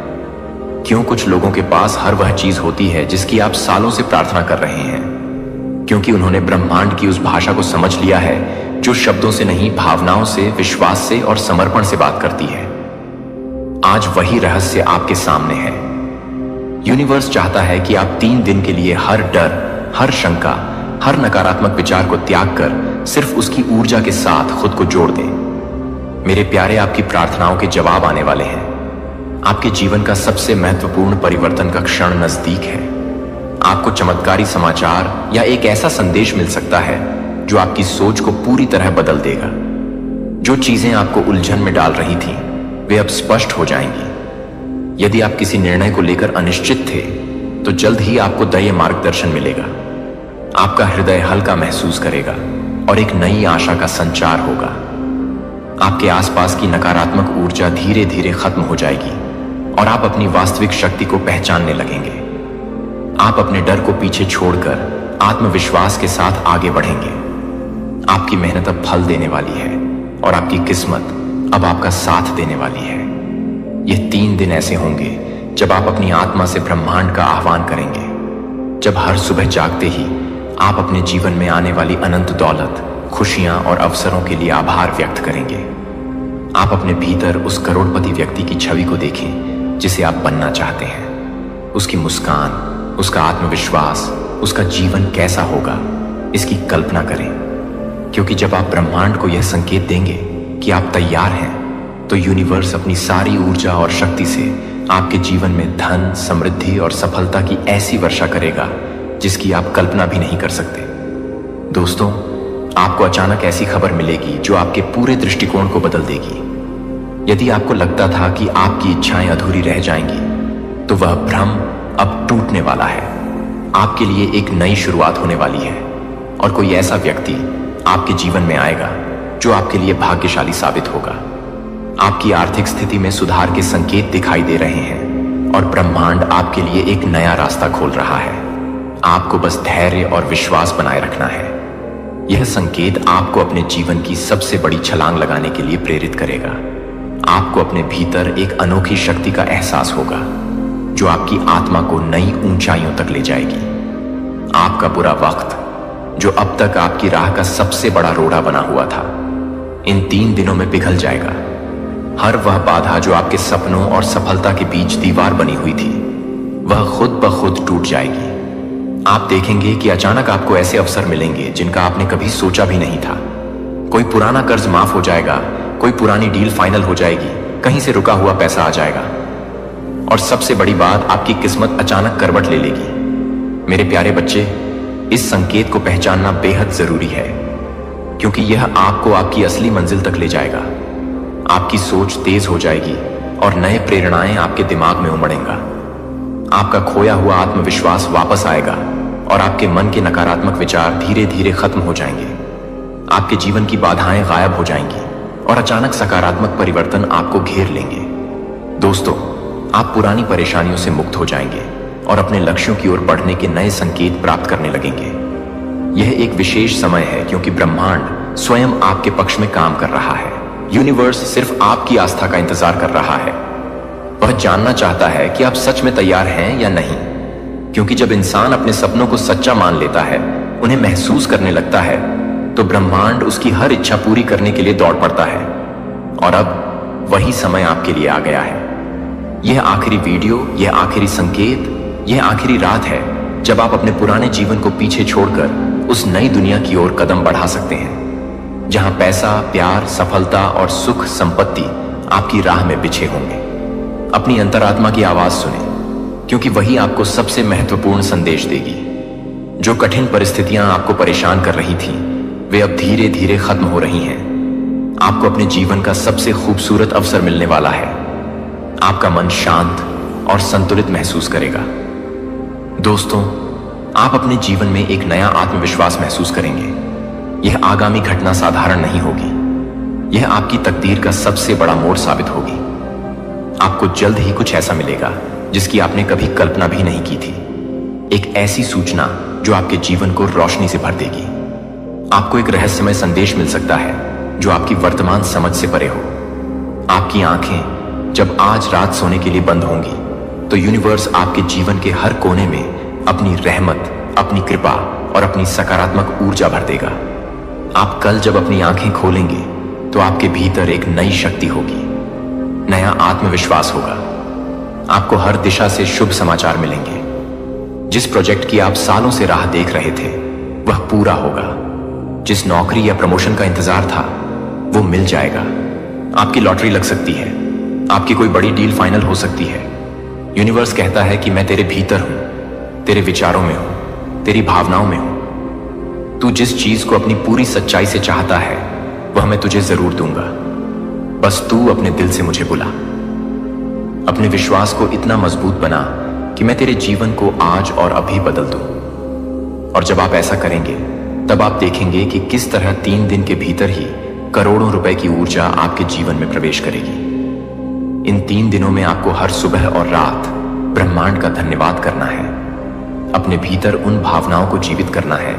क्यों कुछ लोगों के पास हर वह चीज होती है जिसकी आप सालों से प्रार्थना कर रहे हैं? क्योंकि उन्होंने ब्रह्मांड की उस भाषा को समझ लिया है जो शब्दों से नहीं, भावनाओं से, विश्वास से और समर्पण से बात करती है। आज वही रहस्य आपके सामने है। यूनिवर्स चाहता है कि आप 3 दिन के लिए हर डर, हर शंका, हर नकारात्मक विचार को त्याग कर सिर्फ उसकी ऊर्जा के साथ खुद को जोड़ दें। मेरे प्यारे, आपकी प्रार्थनाओं के जवाब आने वाले हैं। आपके जीवन का सबसे महत्वपूर्ण परिवर्तन का क्षण नजदीक है। आपको चमत्कारी समाचार या एक ऐसा संदेश मिल सकता है जो आपकी सोच को पूरी तरह बदल देगा। जो चीजें आपको उलझन में डाल रही थीं, वे अब स्पष्ट हो जाएंगी। यदि आप किसी निर्णय को लेकर अनिश्चित थे, तो जल्द ही आपको दैवीय मार्गदर्शन मिलेगा। आपका हृदय हल्का महसूस करेगा और एक नई आशा का संचार होगा। आपके आसपास की नकारात्मक ऊर्जा धीरे धीरे खत्म हो जाएगी और आप अपनी वास्तविक शक्ति को पहचानने लगेंगे। आप अपने डर को पीछे छोड़कर आत्मविश्वास के साथ आगे बढ़ेंगे। आपकी मेहनत अब फल देने वाली है और आपकी किस्मत अब आपका साथ देने वाली है। ये 3 दिन ऐसे होंगे जब आप अपनी आत्मा से ब्रह्मांड का आह्वान करेंगे, जब हर सुबह जागते ही आप अपने जीवन में आने वाली अनंत दौलत, खुशियां और अवसरों के लिए आभार व्यक्त करेंगे। आप अपने भीतर उस करोड़पति व्यक्ति की छवि को देखें जिसे आप बनना चाहते हैं। उसकी मुस्कान, उसका आत्मविश्वास, उसका जीवन कैसा होगा, इसकी कल्पना करें। क्योंकि जब आप ब्रह्मांड को यह संकेत देंगे कि आप तैयार हैं, तो यूनिवर्स अपनी सारी ऊर्जा और शक्ति से आपके जीवन में धन, समृद्धि और सफलता की ऐसी वर्षा करेगा जिसकी आप कल्पना भी नहीं कर सकते। दोस्तों, आपको अचानक ऐसी खबर मिलेगी जो आपके पूरे दृष्टिकोण को बदल देगी। यदि आपको लगता था कि आपकी इच्छाएं अधूरी रह जाएंगी, तो वह भ्रम अब टूटने वाला है। आपके लिए एक नई शुरुआत होने वाली है और कोई ऐसा व्यक्ति आपके जीवन में आएगा जो आपके लिए भाग्यशाली साबित होगा। आपकी आर्थिक स्थिति में सुधार के संकेत दिखाई दे रहे हैं और ब्रह्मांड आपके लिए एक नया रास्ता खोल रहा है। आपको बस धैर्य और विश्वास बनाए रखना है। यह संकेत आपको अपने जीवन की सबसे बड़ी छलांग लगाने के लिए प्रेरित करेगा। आपको अपने भीतर एक अनोखी शक्ति का एहसास होगा जो आपकी आत्मा को नई ऊंचाइयों तक ले जाएगी। आपका बुरा वक्त, जो अब तक आपकी राह का सबसे बड़ा रोड़ा बना हुआ था, इन 3 दिनों में पिघल जाएगा। हर वह बाधा जो आपके सपनों और सफलता के बीच दीवार बनी हुई थी, वह खुद ब खुद टूट जाएगी। आप देखेंगे कि अचानक आपको ऐसे अवसर मिलेंगे जिनका आपने कभी सोचा भी नहीं था। कोई पुराना कर्ज माफ हो जाएगा, कोई पुरानी डील फाइनल हो जाएगी, कहीं से रुका हुआ पैसा आ जाएगा और सबसे बड़ी बात, आपकी किस्मत अचानक करवट ले लेगी। मेरे प्यारे बच्चे, इस संकेत को पहचानना बेहद जरूरी है, क्योंकि यह आपको आपकी असली मंजिल तक ले जाएगा। आपकी सोच तेज हो जाएगी और नए प्रेरणाएं आपके दिमाग में उमड़ेंगा। आपका खोया हुआ आत्मविश्वास वापस आएगा और आपके मन के नकारात्मक विचार धीरे धीरे खत्म हो जाएंगे। आपके जीवन की बाधाएं गायब हो जाएंगी और अचानक सकारात्मक परिवर्तन आपको घेर लेंगे। दोस्तों, आप पुरानी परेशानियों से मुक्त हो जाएंगे और अपने लक्ष्यों की ओर बढ़ने के नए संकेत प्राप्त करने लगेंगे। यह एक विशेष समय है क्योंकि ब्रह्मांड स्वयं आपके पक्ष में काम कर रहा है। यूनिवर्स सिर्फ आपकी आस्था का इंतजार कर रहा है। वह जानना चाहता है कि आप सच में तैयार हैं या नहीं, क्योंकि जब इंसान अपने सपनों को सच्चा मान लेता है, उन्हें महसूस करने लगता है, तो ब्रह्मांड उसकी हर इच्छा पूरी करने के लिए दौड़ पड़ता है। और अब वही समय आपके लिए आ गया है। यह आखिरी वीडियो, यह आखिरी संकेत, यह आखिरी रात है जब आप अपने पुराने जीवन को पीछे छोड़कर उस नई दुनिया की ओर कदम बढ़ा सकते हैं, जहां पैसा, प्यार, सफलता और सुख संपत्ति आपकी राह में बिछे होंगे। अपनी अंतरात्मा की आवाज सुने, क्योंकि वही आपको सबसे महत्वपूर्ण संदेश देगी। जो कठिन परिस्थितियां आपको परेशान कर रही थीं, वे अब धीरे धीरे खत्म हो रही हैं। आपको अपने जीवन का सबसे खूबसूरत अवसर मिलने वाला है। आपका मन शांत और संतुलित महसूस करेगा। दोस्तों, आप अपने जीवन में एक नया आत्मविश्वास महसूस करेंगे। यह आगामी घटना साधारण नहीं होगी, यह आपकी तकदीर का सबसे बड़ा मोड़ साबित होगी। आपको जल्द ही कुछ ऐसा मिलेगा जिसकी आपने कभी कल्पना भी नहीं की थी। एक ऐसी सूचना जो आपके जीवन को रोशनी से भर देगी। आपको एक रहस्यमय संदेश मिल सकता है जो आपकी वर्तमान समझ से परे हो। आपकी आंखें जब आज रात सोने के लिए बंद होंगी, तो यूनिवर्स आपके जीवन के हर कोने में अपनी रहमत, अपनी कृपा और अपनी सकारात्मक ऊर्जा भर देगा। आप कल जब अपनी आंखें खोलेंगे, तो आपके भीतर एक नई शक्ति होगी, नया आत्मविश्वास होगा। आपको हर दिशा से शुभ समाचार मिलेंगे। जिस प्रोजेक्ट की आप सालों से राह देख रहे थे, वह पूरा होगा। जिस नौकरी या प्रमोशन का इंतजार था, वो मिल जाएगा। आपकी लॉटरी लग सकती है, आपकी कोई बड़ी डील फाइनल हो सकती है। यूनिवर्स कहता है कि मैं तेरे भीतर हूं, तेरे विचारों में हूं, तेरी भावनाओं में हूं। तू जिस चीज को अपनी पूरी सच्चाई से चाहता है, वह मैं तुझे जरूर दूंगा। बस तू अपने दिल से मुझे बुला। अपने विश्वास को इतना मजबूत बना कि मैं तेरे जीवन को आज और अभी बदल दूं। और जब आप ऐसा करेंगे, तब आप देखेंगे कि किस तरह 3 दिन के भीतर ही करोड़ों रुपए की ऊर्जा आपके जीवन में प्रवेश करेगी। इन 3 दिनों में आपको हर सुबह और रात ब्रह्मांड का धन्यवाद करना है। अपने भीतर उन भावनाओं को जीवित करना है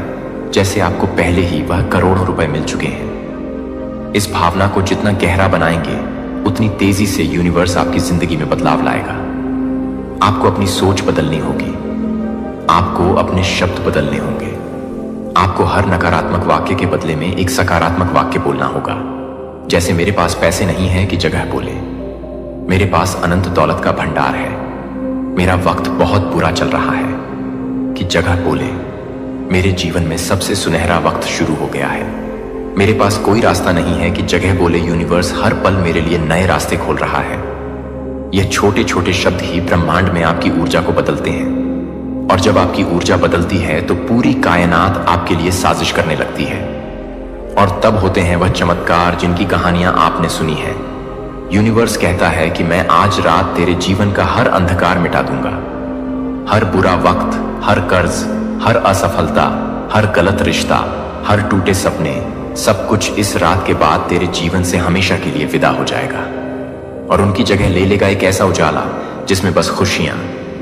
जैसे आपको पहले ही वह करोड़ों रुपए मिल चुके हैं। इस भावना को जितना गहरा बनाएंगे, उतनी तेजी से यूनिवर्स आपकी जिंदगी में बदलाव लाएगा। आपको अपनी सोच बदलनी होगी। आपको अपने शब्द बदलने होंगे। आपको हर नकारात्मक वाक्य के बदले में एक सकारात्मक वाक्य बोलना होगा। जैसे मेरे पास पैसे नहीं है कि जगह बोले, मेरे पास अनंत दौलत का भंडार है, मेरा वक्त बहुत बुरा चल रहा है कि जगह बोले, मेरे जीवन में सबसे सुनहरा वक्त शुरू हो गया है। मेरे पास कोई रास्ता नहीं है कि जगह बोले, यूनिवर्स हर पल मेरे लिए नए रास्ते खोल रहा है। यह छोटे छोटे शब्द ही ब्रह्मांड में आपकी ऊर्जा को बदलते हैं, और जब आपकी ऊर्जा बदलती है तो पूरी कायनात आपके लिए साजिश करने लगती है। और तब होते हैं वह चमत्कार जिनकी कहानियां आपने सुनी है। यूनिवर्स कहता है कि मैं आज रात तेरे जीवन का हर अंधकार मिटा दूंगा। हर बुरा वक्त, हर कर्ज, हर असफलता, हर गलत रिश्ता, हर टूटे सपने, सब कुछ इस रात के बाद तेरे जीवन से हमेशा के लिए विदा हो जाएगा, और उनकी जगह ले लेगा एक ऐसा उजाला जिसमें बस खुशियां,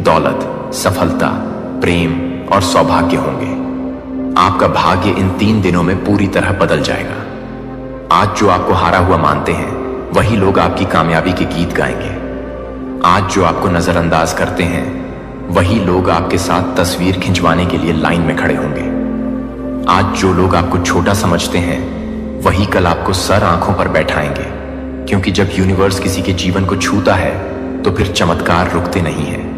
दौलत, सफलता, प्रेम और सौभाग्य होंगे। आपका भाग्य इन 3 दिनों में पूरी तरह बदल जाएगा। आज जो आपको हारा हुआ मानते हैं, वही लोग आपकी कामयाबी के गीत गाएंगे। आज जो आपको नजरअंदाज करते हैं, वही लोग आपके साथ तस्वीर खिंचवाने के लिए लाइन में खड़े होंगे। आज जो लोग आपको छोटा समझते हैं, वही कल आपको सर आंखों पर बैठाएंगे, क्योंकि जब यूनिवर्स किसी के जीवन को छूता है तो फिर चमत्कार रुकते नहीं हैं।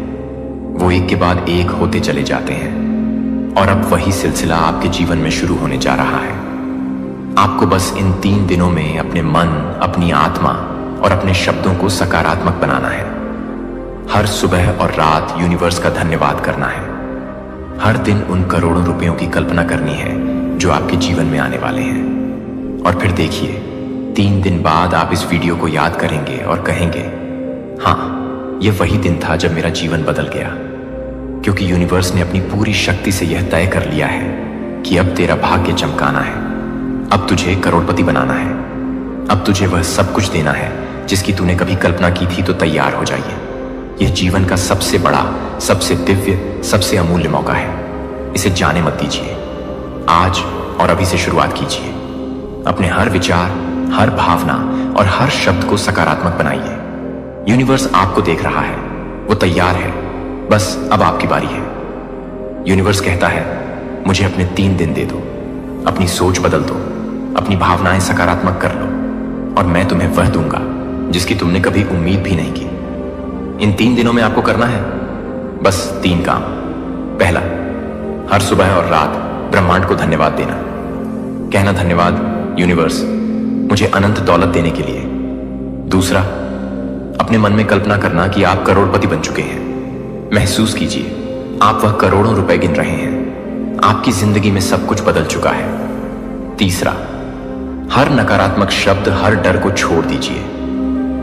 वो एक के बाद एक होते चले जाते हैं, और अब वही सिलसिला आपके जीवन में शुरू होने जा रहा है। आपको बस इन 3 दिनों में अपने मन, अपनी आत्मा और अपने शब्दों को सकारात्मक बनाना है। हर सुबह और रात यूनिवर्स का धन्यवाद करना है। हर दिन उन करोड़ों रुपयों की कल्पना करनी है जो आपके जीवन में आने वाले हैं। और फिर देखिए, 3 दिन बाद आप इस वीडियो को याद करेंगे और कहेंगे, हाँ, यह वही दिन था जब मेरा जीवन बदल गया। क्योंकि यूनिवर्स ने अपनी पूरी शक्ति से यह तय कर लिया है कि अब तेरा भाग्य चमकाना है, अब तुझे करोड़पति बनाना है, अब तुझे वह सब कुछ देना है जिसकी तूने कभी कल्पना की थी। तो तैयार हो जाइए। यह जीवन का सबसे बड़ा, सबसे दिव्य, सबसे अमूल्य मौका है। इसे जाने मत दीजिए। आज और अभी से शुरुआत कीजिए। अपने हर विचार, हर भावना और हर शब्द को सकारात्मक बनाइए। यूनिवर्स आपको देख रहा है, वो तैयार है, बस अब आपकी बारी है। यूनिवर्स कहता है, मुझे अपने 3 दिन दे दो, अपनी सोच बदल दो, अपनी भावनाएं सकारात्मक कर लो, और मैं तुम्हें वह दूंगा जिसकी तुमने कभी उम्मीद भी नहीं की। इन 3 दिनों में आपको करना है बस 3 काम। पहला, हर सुबह और रात ब्रह्मांड को धन्यवाद देना। कहना, धन्यवाद यूनिवर्स, मुझे अनंत दौलत देने के लिए। दूसरा, अपने मन में कल्पना करना कि आप करोड़पति बन चुके हैं। महसूस कीजिए आप वह करोड़ों रुपए गिन रहे हैं। आपकी जिंदगी में सब कुछ बदल चुका है। तीसरा, हर नकारात्मक शब्द, हर डर को छोड़ दीजिए।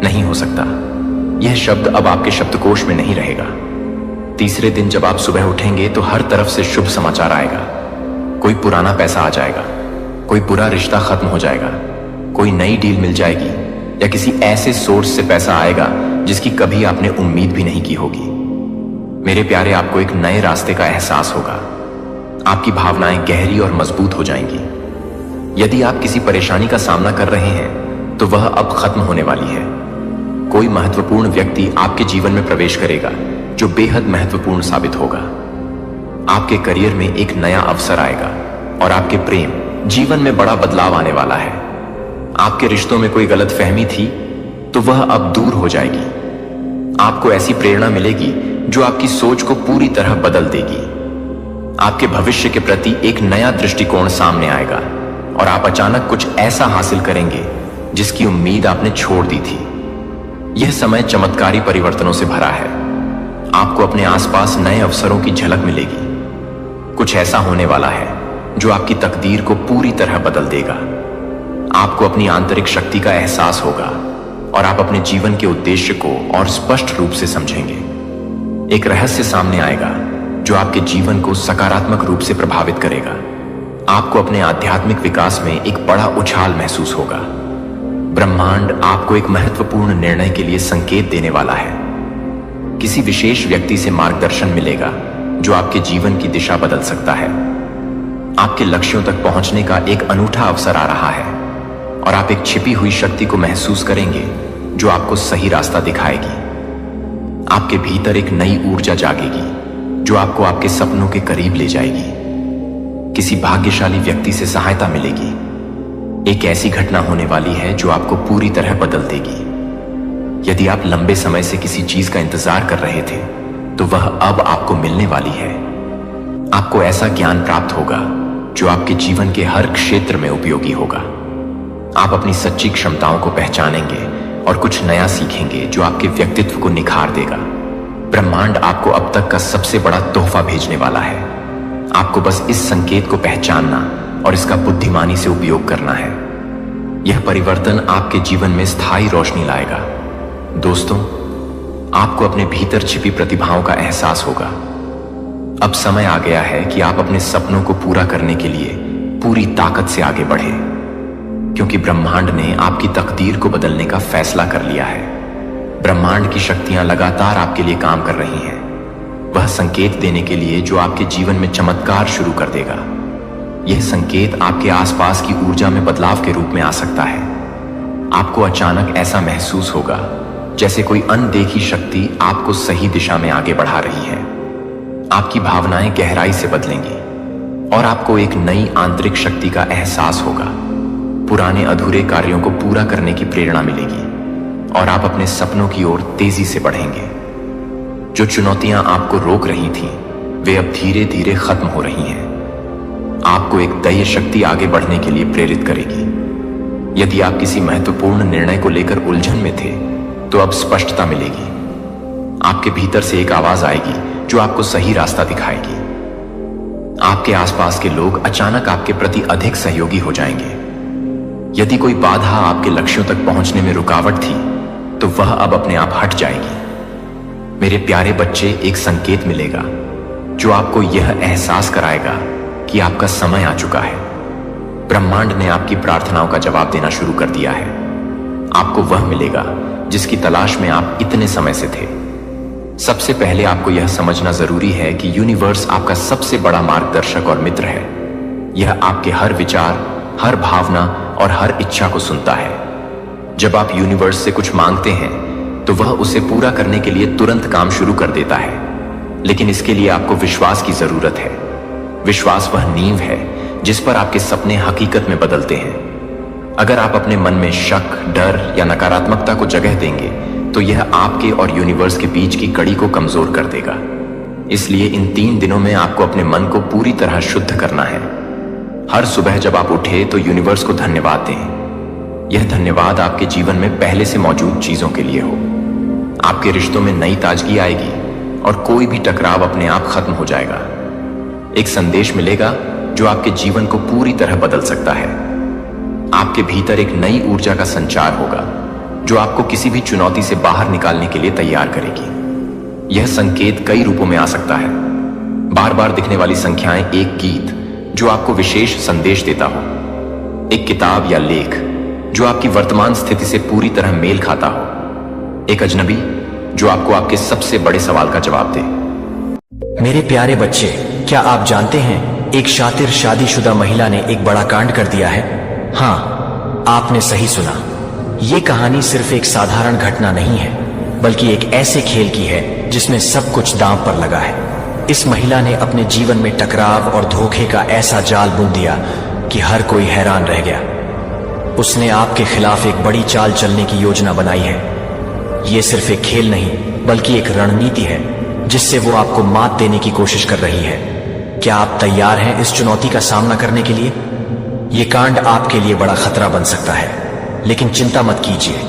नहीं हो सकता, यह शब्द अब आपके शब्दकोश में नहीं रहेगा। तीसरे दिन जब आप सुबह उठेंगे तो हर तरफ से शुभ समाचार आएगा। कोई पुराना पैसा आ जाएगा, कोई बुरा रिश्ता खत्म हो जाएगा, कोई नई डील मिल जाएगी, या किसी ऐसे सोर्स से पैसा आएगा जिसकी कभी आपने उम्मीद भी नहीं की होगी। मेरे प्यारे, आपको एक नए रास्ते का एहसास होगा। आपकी भावनाएं गहरी और मजबूत हो जाएंगी। यदि आप किसी परेशानी का सामना कर रहे हैं तो वह अब खत्म होने वाली है। कोई महत्वपूर्ण व्यक्ति आपके जीवन में प्रवेश करेगा जो बेहद महत्वपूर्ण साबित होगा। आपके करियर में एक नया अवसर आएगा, और आपके प्रेम जीवन में बड़ा बदलाव आने वाला है। आपके रिश्तों में कोई गलतफहमी थी तो वह अब दूर हो जाएगी। आपको ऐसी प्रेरणा मिलेगी जो आपकी सोच को पूरी तरह बदल देगी। आपके भविष्य के प्रति एक नया दृष्टिकोण सामने आएगा, और आप अचानक कुछ ऐसा हासिल करेंगे जिसकी उम्मीद आपने छोड़ दी थी। यह समय चमत्कारी परिवर्तनों से भरा है। आपको अपने आसपास नए अवसरों की झलक मिलेगी। कुछ ऐसा होने वाला है जो आपकी तकदीर को पूरी तरह बदल देगा। आपको अपनी आंतरिक शक्ति का एहसास होगा, और आप अपने जीवन के उद्देश्य को और स्पष्ट रूप से समझेंगे। एक रहस्य सामने आएगा जो आपके जीवन को सकारात्मक रूप से प्रभावित करेगा। आपको अपने आध्यात्मिक विकास में एक बड़ा उछाल महसूस होगा। ब्रह्मांड आपको एक महत्वपूर्ण निर्णय के लिए संकेत देने वाला है। किसी विशेष व्यक्ति से मार्गदर्शन मिलेगा जो आपके जीवन की दिशा बदल सकता है। आपके लक्ष्यों तक पहुंचने का एक अनूठा अवसर आ रहा है, और आप एक छिपी हुई शक्ति को महसूस करेंगे जो आपको सही रास्ता दिखाएगी। आपके भीतर एक नई ऊर्जा जागेगी, जो आपको आपके सपनों के करीब ले जाएगी। किसी भाग्यशाली व्यक्ति से सहायता मिलेगी। एक ऐसी घटना होने वाली है जो आपको पूरी तरह बदल देगी। यदि आप लंबे समय से किसी चीज का इंतजार कर रहे थे तो वह अब आपको मिलने वाली है। आपको ऐसा ज्ञान प्राप्त होगा जो आपके जीवन के हर क्षेत्र में उपयोगी होगा। आप अपनी सच्ची क्षमताओं को पहचानेंगे और कुछ नया सीखेंगे जो आपके व्यक्तित्व को निखार देगा। ब्रह्मांड आपको अब तक का सबसे बड़ा तोहफा भेजने वाला है। आपको बस इस संकेत को पहचानना और इसका बुद्धिमानी से उपयोग करना है। यह परिवर्तन आपके जीवन में स्थायी रोशनी लाएगा। दोस्तों, आपको अपने भीतर छिपी प्रतिभाओं का एहसास होगा। अब समय आ गया है कि आप अपने सपनों को पूरा करने के लिए पूरी ताकत से आगे बढ़े, क्योंकि ब्रह्मांड ने आपकी तकदीर को बदलने का फैसला कर लिया है। ब्रह्मांड की शक्तियां लगातार आपके लिए काम कर रही हैं, वह संकेत देने के लिए जो आपके जीवन में चमत्कार शुरू कर देगा। यह संकेत आपके आसपास की ऊर्जा में बदलाव के रूप में आ सकता है। आपको अचानक ऐसा महसूस होगा जैसे कोई अनदेखी शक्ति आपको सही दिशा में आगे बढ़ा रही है। आपकी भावनाएं गहराई से बदलेंगी और आपको एक नई आंतरिक शक्ति का एहसास होगा। पुराने अधूरे कार्यों को पूरा करने की प्रेरणा मिलेगी और आप अपने सपनों की ओर तेजी से बढ़ेंगे। जो चुनौतियां आपको रोक रही थीं, वे अब धीरे धीरे खत्म हो रही हैं। आपको एक दैवीय शक्ति आगे बढ़ने के लिए प्रेरित करेगी। यदि आप किसी महत्वपूर्ण निर्णय को लेकर उलझन में थे, तो अब स्पष्टता मिलेगी। आपके भीतर से एक आवाज आएगी जो आपको सही रास्ता दिखाएगी। आपके आसपास के लोग अचानक आपके प्रति अधिक सहयोगी हो जाएंगे। यदि कोई बाधा आपके लक्ष्यों तक पहुंचने में रुकावट थी, तो वह अब अपने आप हट जाएगी। मेरे प्यारे बच्चे, एक संकेत मिलेगा जो आपको यह एहसास कराएगा कि आपका समय आ चुका है। ब्रह्मांड ने आपकी प्रार्थनाओं का जवाब देना शुरू कर दिया है। आपको वह मिलेगा जिसकी तलाश में आप इतने समय से थे। सबसे पहले आपको यह समझना जरूरी है कि यूनिवर्स आपका सबसे बड़ा मार्गदर्शक और मित्र है। यह आपके हर विचार, हर भावना और हर इच्छा को सुनता है। जब आप यूनिवर्स से कुछ मांगते हैं तो वह उसे पूरा करने के लिए तुरंत काम शुरू कर देता है, लेकिन इसके लिए आपको विश्वास की जरूरत है। विश्वास वह नींव है जिस पर आपके सपने हकीकत में बदलते हैं। अगर आप अपने मन में शक, डर या नकारात्मकता को जगह देंगे तो यह आपके और यूनिवर्स के बीच की कड़ी को कमजोर कर देगा। इसलिए इन 3 दिनों में आपको अपने मन को पूरी तरह शुद्ध करना है। हर सुबह जब आप उठे तो यूनिवर्स को धन्यवाद दें। यह धन्यवाद आपके जीवन में पहले से मौजूद चीजों के लिए हो। आपके रिश्तों में नई ताजगी आएगी और कोई भी टकराव अपने आप खत्म हो जाएगा। एक संदेश मिलेगा जो आपके जीवन को पूरी तरह बदल सकता है। आपके भीतर एक नई ऊर्जा का संचार होगा जो आपको किसी भी चुनौती से बाहर निकालने के लिए तैयार करेगी। यह संकेत कई रूपों में आ सकता है। बार बार दिखने वाली संख्याएं, एक गीत जो आपको विशेष संदेश देता हो, एक किताब या लेख जो आपकी वर्तमान स्थिति से पूरी तरह मेल खाता हो, एक अजनबी जो आपको आपके सबसे बड़े सवाल का जवाब दे। मेरे प्यारे बच्चे, क्या आप जानते हैं एक शातिर शादीशुदा महिला ने एक बड़ा कांड कर दिया है? हाँ, आपने सही सुना। ये कहानी सिर्फ एक साधारण घटना नहीं है, बल्कि एक ऐसे खेल की है जिसमें सब कुछ दांव पर लगा है। इस महिला ने अपने जीवन में टकराव और धोखे का ऐसा जाल बुन दिया कि हर कोई हैरान रह गया। उसने आपके खिलाफ एक बड़ी चाल चलने की योजना बनाई है। ये सिर्फ एक खेल नहीं, बल्कि एक रणनीति है जिससे वो आपको मात देने की कोशिश कर रही है। क्या आप तैयार हैं इस चुनौती का सामना करने के लिए? ये कांड आपके लिए बड़ा खतरा बन सकता है, लेकिन चिंता मत कीजिए,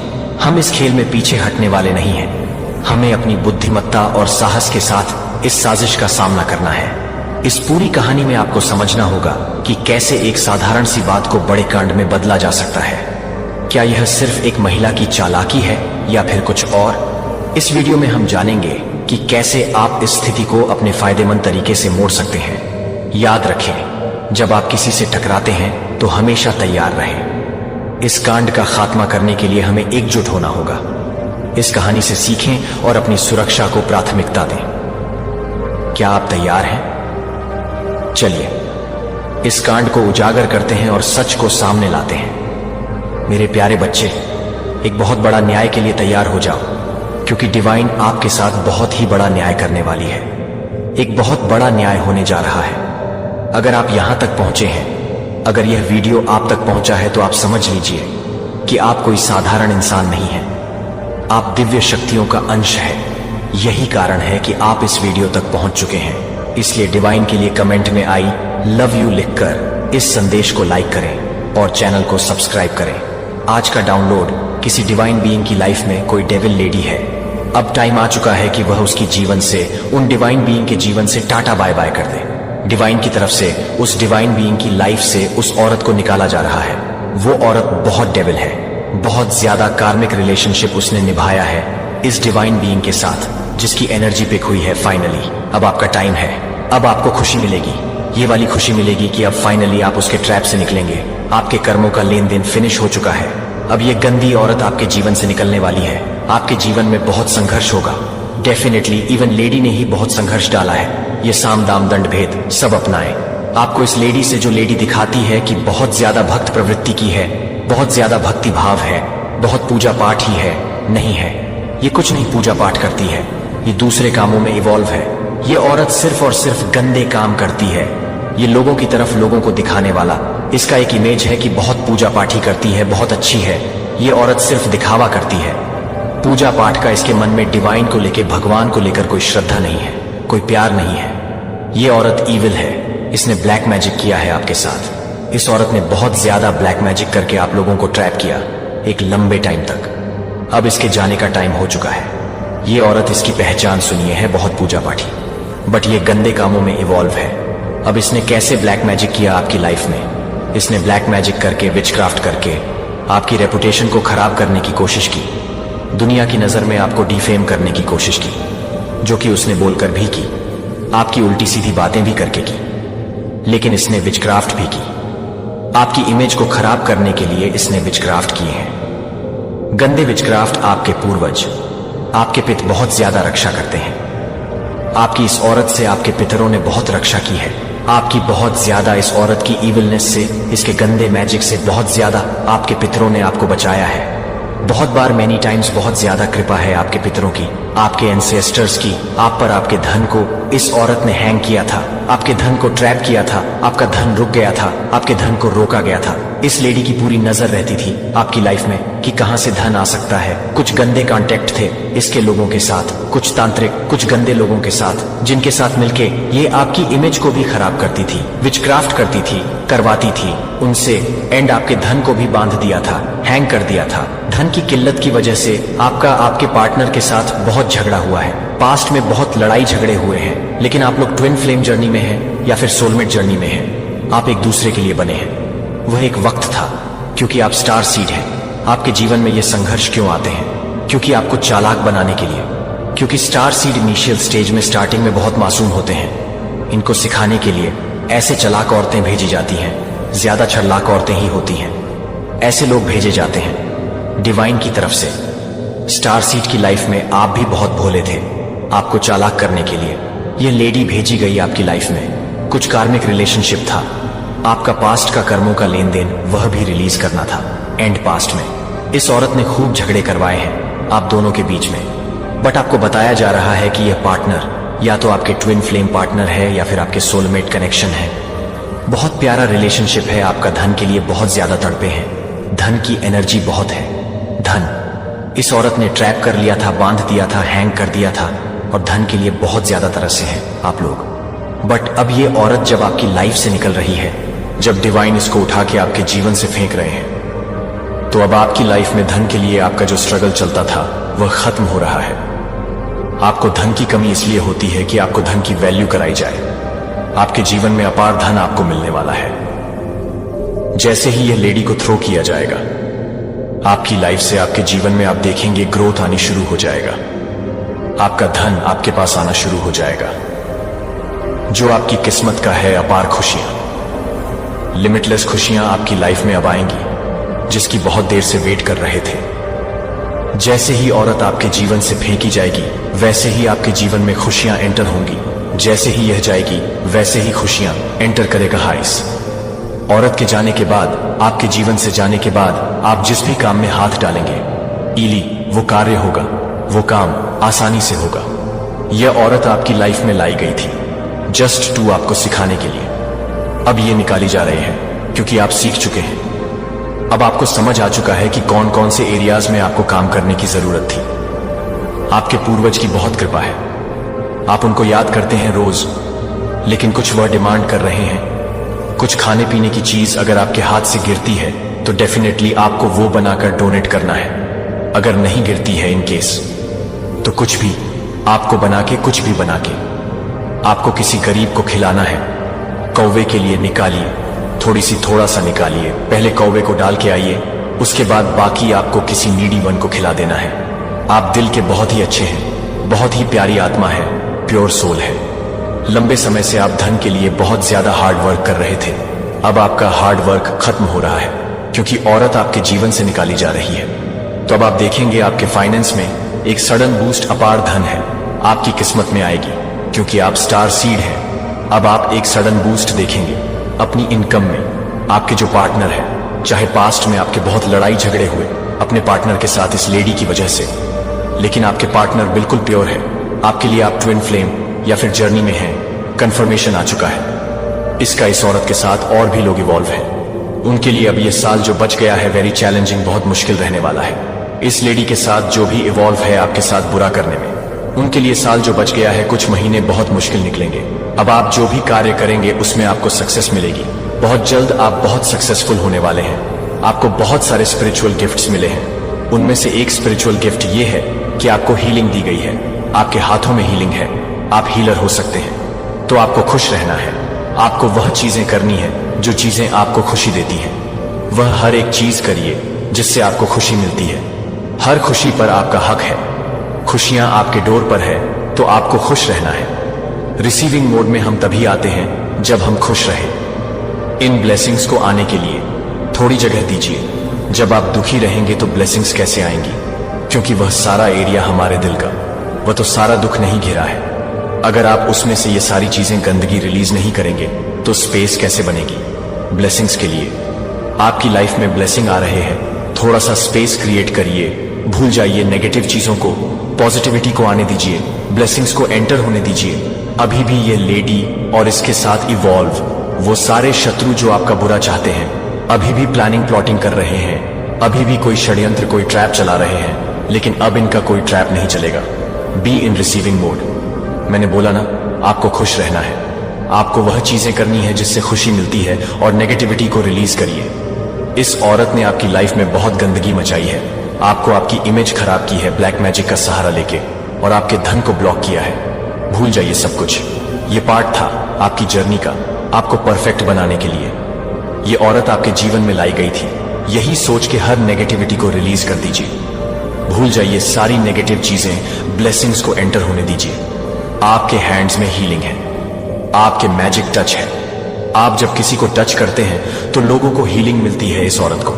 हम इस खेल में पीछे हटने वाले नहीं हैं। हमें अपनी बुद्धिमत्ता और साहस के साथ इस साजिश का सामना करना है। इस पूरी कहानी में आपको समझना होगा कि कैसे एक साधारण सी बात को बड़े कांड में बदला जा सकता है। क्या यह सिर्फ एक महिला की चालाकी है या फिर कुछ और? इस वीडियो में हम जानेंगे कि कैसे आप इस स्थिति को अपने फायदेमंद तरीके से मोड़ सकते हैं। याद रखें, जब आप किसी से टकराते हैं तो हमेशा तैयार रहें। इस कांड का खात्मा करने के लिए हमें एकजुट होना होगा। इस कहानी से सीखें और अपनी सुरक्षा को प्राथमिकता दें। क्या आप तैयार हैं? चलिए इस कांड को उजागर करते हैं और सच को सामने लाते हैं। मेरे प्यारे बच्चे, एक बहुत बड़ा न्याय के लिए तैयार हो जाओ, क्योंकि डिवाइन आपके साथ बहुत ही बड़ा न्याय करने वाली है। एक बहुत बड़ा न्याय होने जा रहा है। अगर आप यहां तक पहुंचे हैं, अगर यह वीडियो आप तक पहुंचा है, तो आप समझ लीजिए कि आप कोई साधारण इंसान नहीं है। आप दिव्य शक्तियों का अंश है। यही कारण है कि आप इस वीडियो तक पहुंच चुके हैं। इसलिए डिवाइन के लिए कमेंट में आई लव यू लिखकर इस संदेश को लाइक करें और चैनल को सब्सक्राइब करें। आज का डाउनलोड किसी डिवाइन बीइंग की लाइफ में कोई डेविल लेडी है। अब टाइम आ चुका है कि वह उसकी जीवन से, उन डिवाइन बीइंग के जीवन से टाटा बाय बाय कर दे। डिवाइन की तरफ से उस डिवाइन बीइंग की लाइफ से उस औरत को निकाला जा रहा है। वो औरत बहुत डेविल है। बहुत ज्यादा कार्मिक रिलेशनशिप उसने निभाया है इस डिवाइन बीइंग के साथ, जिसकी एनर्जी पिक हुई है। फाइनली अब आपका टाइम है। अब आपको खुशी मिलेगी। ये वाली खुशी मिलेगी कि अब फाइनली आप उसके ट्रैप से निकलेंगे। आपके कर्मों का लेन देन फिनिश हो चुका है। अब ये गंदी औरत आपके जीवन से निकलने वाली है। आपके जीवन में बहुत संघर्ष होगा। डेफिनेटली इवन लेडी ने ही बहुत संघर्ष डाला है। ये साम दाम दंड भेद सब अपनाए। आपको इस लेडी से, जो लेडी दिखाती है कि बहुत ज्यादा भक्त प्रवृत्ति की है, बहुत ज्यादा भक्ति भाव है, बहुत पूजा पाठ ही है, नहीं है। ये कुछ नहीं पूजा पाठ करती है, ये दूसरे कामों में इवॉल्व है। ये औरत सिर्फ और सिर्फ गंदे काम करती है। ये लोगों की तरफ लोगों को दिखाने वाला, इसका एक इमेज है कि बहुत पूजा पाठी करती है, बहुत अच्छी है। ये औरत सिर्फ दिखावा करती है पूजा पाठ का। इसके मन में डिवाइन को लेकर, भगवान को लेकर कोई श्रद्धा नहीं है, कोई प्यार नहीं है। ये औरत ईविल है। इसने ब्लैक मैजिक किया है आपके साथ। इस औरत ने बहुत ज्यादा ब्लैक मैजिक करके आप लोगों को ट्रैप किया एक लंबे टाइम तक। अब इसके जाने का टाइम हो चुका है। ये औरत, इसकी पहचान सुनिए, है बहुत पूजा पाठी, बट ये गंदे कामों में इवॉल्व है। अब इसने कैसे ब्लैक मैजिक किया आपकी लाइफ में? इसने ब्लैक मैजिक करके, विचक्राफ्ट करके आपकी रेपुटेशन को खराब करने की कोशिश की। दुनिया की नजर में आपको डिफेम करने की कोशिश की, जो कि उसने बोलकर भी की, आपकी उल्टी सीधी बातें भी करके की। लेकिन इसने विचक्राफ्ट भी की। आपकी इमेज को खराब करने के लिए इसने विचक्राफ्ट किए हैं। गंदे विचक्राफ्ट आपके पूर्वज, आपके पिता बहुत ज्यादा रक्षा करते हैं। आपकी इस औरत से आपके पितरों ने बहुत रक्षा की है। आपकी बहुत ज्यादा इस औरत की इविलनेस से, इसके गंदे मैजिक से बहुत ज्यादा आपके पितरों ने आपको बचाया है। बहुत बार, मैनी टाइम्स, बहुत ज्यादा कृपा है आपके पितरों की, आपके एंसेस्टर्स की आप पर। आपके धन को इस औरत ने हैंग किया था, आपके धन को ट्रैप किया था, आपका धन रुक गया था, आपके धन को रोका गया था। इस लेडी की पूरी नजर रहती थी आपकी लाइफ में कि कहां से धन आ सकता है। कुछ गंदे कॉन्टेक्ट थे इसके लोगों के साथ, कुछ तांत्रिक, कुछ गंदे लोगों के साथ, जिनके साथ मिलके ये आपकी इमेज को भी खराब करती थी, विचक्राफ्ट करती थी, करवाती थी उनसे। एंड आपके धन को भी बांध दिया था, हैंग कर दिया था। धन की किल्लत की वजह से आपके पार्टनर के साथ बहुत झगड़ा हुआ है। पास्ट में बहुत लड़ाई झगड़े हुए हैं। लेकिन आप लोग ट्विन फ्लेम जर्नी में हैं या फिर सोलमेट जर्नी में हैं। आप एक दूसरे के लिए बने हैं। वह एक वक्त था, क्योंकि आप स्टार सीड हैं। आपके जीवन में ये संघर्ष क्यों आते हैं? क्योंकि आपको चालाक बनाने के लिए। क्योंकि स्टार सीड इनिशियल स्टेज में, स्टार्टिंग में बहुत मासूम होते हैं। इनको सिखाने के लिए ऐसे चालाक औरतें भेजी जाती हैं। ज्यादा चालाक औरतें ही होती हैं। ऐसे लोग भेजे जाते हैं डिवाइन की तरफ से। स्टार सीड की लाइफ में आप भी बहुत भोले थे, आपको चालाक करने के लिए ये लेडी भेजी गई आपकी लाइफ में। कुछ कार्मिक रिलेशनशिप था, आपका पास्ट का कर्मों का लेन देन, वह भी रिलीज करना था एंड पास्ट में। इस औरत ने खूब झगड़े करवाए हैं आप दोनों के बीच में। बट आपको बताया जा रहा है कि यह पार्टनर या तो आपके ट्विन फ्लेम पार्टनर है या फिर आपके सोलमेट कनेक्शन है। बहुत प्यारा रिलेशनशिप है आपका। धन के लिए बहुत ज्यादा तड़पे हैं। धन की एनर्जी बहुत है। धन इस औरत ने ट्रैप कर लिया था, बांध दिया था, हैंग कर दिया था, और धन के लिए बहुत ज्यादा तरसे हैं आप लोग। बट अब ये औरत जब आपकी लाइफ से निकल रही है, जब डिवाइन इसको उठा के आपके जीवन से फेंक रहे हैं, तो अब आपकी लाइफ में धन के लिए आपका जो स्ट्रगल चलता था वह खत्म हो रहा है। आपको धन की कमी इसलिए होती है कि आपको धन की वैल्यू कराई जाए। आपके जीवन में अपार धन आपको मिलने वाला है। जैसे ही यह लेडी को थ्रो किया जाएगा आपकी लाइफ से, आपके जीवन में आप देखेंगे ग्रोथ आनी शुरू हो जाएगा। आपका धन आपके पास आना शुरू हो जाएगा। जो आपकी किस्मत का है, अपार खुशियां, लिमिटलेस खुशियां आपकी लाइफ में अब आएंगी, जिसकी बहुत देर से वेट कर रहे थे। जैसे ही औरत आपके जीवन से फेंकी जाएगी, वैसे ही आपके जीवन में खुशियां एंटर होंगी। जैसे ही यह जाएगी, वैसे ही खुशियां एंटर करेगा हाइस। औरत के जाने के बाद, आपके जीवन से जाने के बाद, आप जिस भी काम में हाथ डालेंगे, ईली वो कार्य होगा, वो काम आसानी से होगा। यह औरत आपकी लाइफ में लाई गई थी। जस्ट 2 आपको सिखाने के लिए। अब ये निकाली जा रहे हैं क्योंकि आप सीख चुके हैं। अब आपको समझ आ चुका है कि कौन कौन से एरियाज में आपको काम करने की जरूरत थी। आपके पूर्वज की बहुत कृपा है, आप उनको याद करते हैं रोज, लेकिन कुछ वह डिमांड कर रहे हैं। कुछ खाने पीने की चीज अगर आपके हाथ से गिरती है तो डेफिनेटली आपको वो बनाकर डोनेट करना है। अगर नहीं गिरती है इन केस, तो कुछ भी आपको बना के, कुछ भी बना के आपको किसी गरीब को खिलाना है। कौवे के लिए निकालिए, थोड़ी सी, थोड़ा सा निकालिए। पहले कौवे को डाल के आइए, उसके बाद बाकी आपको किसी नीडी वन को खिला देना है। आप दिल के बहुत ही अच्छे हैं, बहुत ही प्यारी आत्मा है, प्योर सोल है। लंबे समय से आप धन के लिए बहुत ज्यादा हार्ड वर्क कर रहे थे। अब आपका हार्ड वर्क खत्म हो रहा है क्योंकि औरत आपके जीवन से निकाली जा रही है। तो अब आप देखेंगे आपके फाइनेंस में एक सडन बूस्ट, अपार धन है आपकी किस्मत में आएगी क्योंकि आप स्टार सीड हैं। अब आप एक सडन बूस्ट देखेंगे अपनी इनकम में। आपके जो पार्टनर है, चाहे पास्ट में आपके बहुत लड़ाई झगड़े हुए अपने पार्टनर के साथ इस लेडी की वजह से, लेकिन आपके पार्टनर बिल्कुल प्योर है आपके लिए। आप ट्विन फ्लेम या फिर जर्नी में हैं, कंफर्मेशन आ चुका है इसका। इस औरत के साथ और भी लोग इवॉल्व हैं। उनके लिए अब ये साल जो बच गया है वेरी चैलेंजिंग, बहुत मुश्किल रहने वाला है। इस लेडी के साथ जो भी इवॉल्व है आपके साथ बुरा करने में, उनके लिए साल जो बच गया है, कुछ महीने बहुत मुश्किल निकलेंगे। अब आप जो भी कार्य करेंगे उसमें आपको सक्सेस मिलेगी। बहुत जल्द आप बहुत सक्सेसफुल होने वाले हैं। आपको बहुत सारे स्पिरिचुअल गिफ्ट्स मिले हैं। उनमें से एक स्पिरिचुअल गिफ्ट ये है कि आपको हीलिंग दी गई है। आपके हाथों में हीलिंग है, आप हीलर हो सकते हैं। तो आपको खुश रहना है, आपको वह चीजें करनी है जो चीजें आपको खुशी देती हैं। वह हर एक चीज करिए जिससे आपको खुशी मिलती है। हर खुशी पर आपका हक है। खुशियां आपके डोर पर है तो आपको खुश रहना है। रिसीविंग मोड में हम तभी आते हैं जब हम खुश रहे। इन ब्लेसिंग्स को आने के लिए थोड़ी जगह दीजिए। जब आप दुखी रहेंगे तो ब्लेसिंग्स कैसे आएंगी? क्योंकि वह सारा एरिया हमारे दिल का, वह तो सारा दुख नहीं घिरा है। अगर आप उसमें से ये सारी चीजें, गंदगी रिलीज नहीं करेंगे तो स्पेस कैसे बनेगी ब्लेसिंग्स के लिए? आपकी लाइफ में ब्लेसिंग आ रहे हैं, थोड़ा सा स्पेस क्रिएट करिए। भूल जाइए नेगेटिव चीजों को, पॉजिटिविटी को आने दीजिए, ब्लेसिंग्स को एंटर होने दीजिए। अभी भी ये लेडी और इसके साथ इवॉल्व वो सारे शत्रु जो आपका बुरा चाहते हैं, अभी भी प्लानिंग प्लॉटिंग कर रहे हैं। अभी भी कोई षड्यंत्र, कोई ट्रैप चला रहे हैं, लेकिन अब इनका कोई ट्रैप नहीं चलेगा। Be in receiving mode. मैंने बोला ना, आपको खुश रहना है। आपको वह चीजें करनी है जिससे खुशी मिलती है और नेगेटिविटी को रिलीज करिए। इस औरत ने आपकी लाइफ में बहुत गंदगी मचाई है। आपको आपकी इमेज खराब की है ब्लैक मैजिक का सहारा लेके, और आपके धन को ब्लॉक किया है। भूल जाइए सब कुछ। ये पार्ट था आपकी जर्नी का, आपको परफेक्ट बनाने के लिए। ये औरत आपके जीवन में लाई गई थी। यही सोच के हर नेगेटिविटी को रिलीज कर दीजिए। भूल जाइए सारी नेगेटिव चीजें, ब्लेसिंग्स को एंटर होने दीजिए। आपके हैंड्स में हीलिंग है, आपके मैजिक टच है। आप जब किसी को टच करते हैं तो लोगों को हीलिंग मिलती है इस औरत को,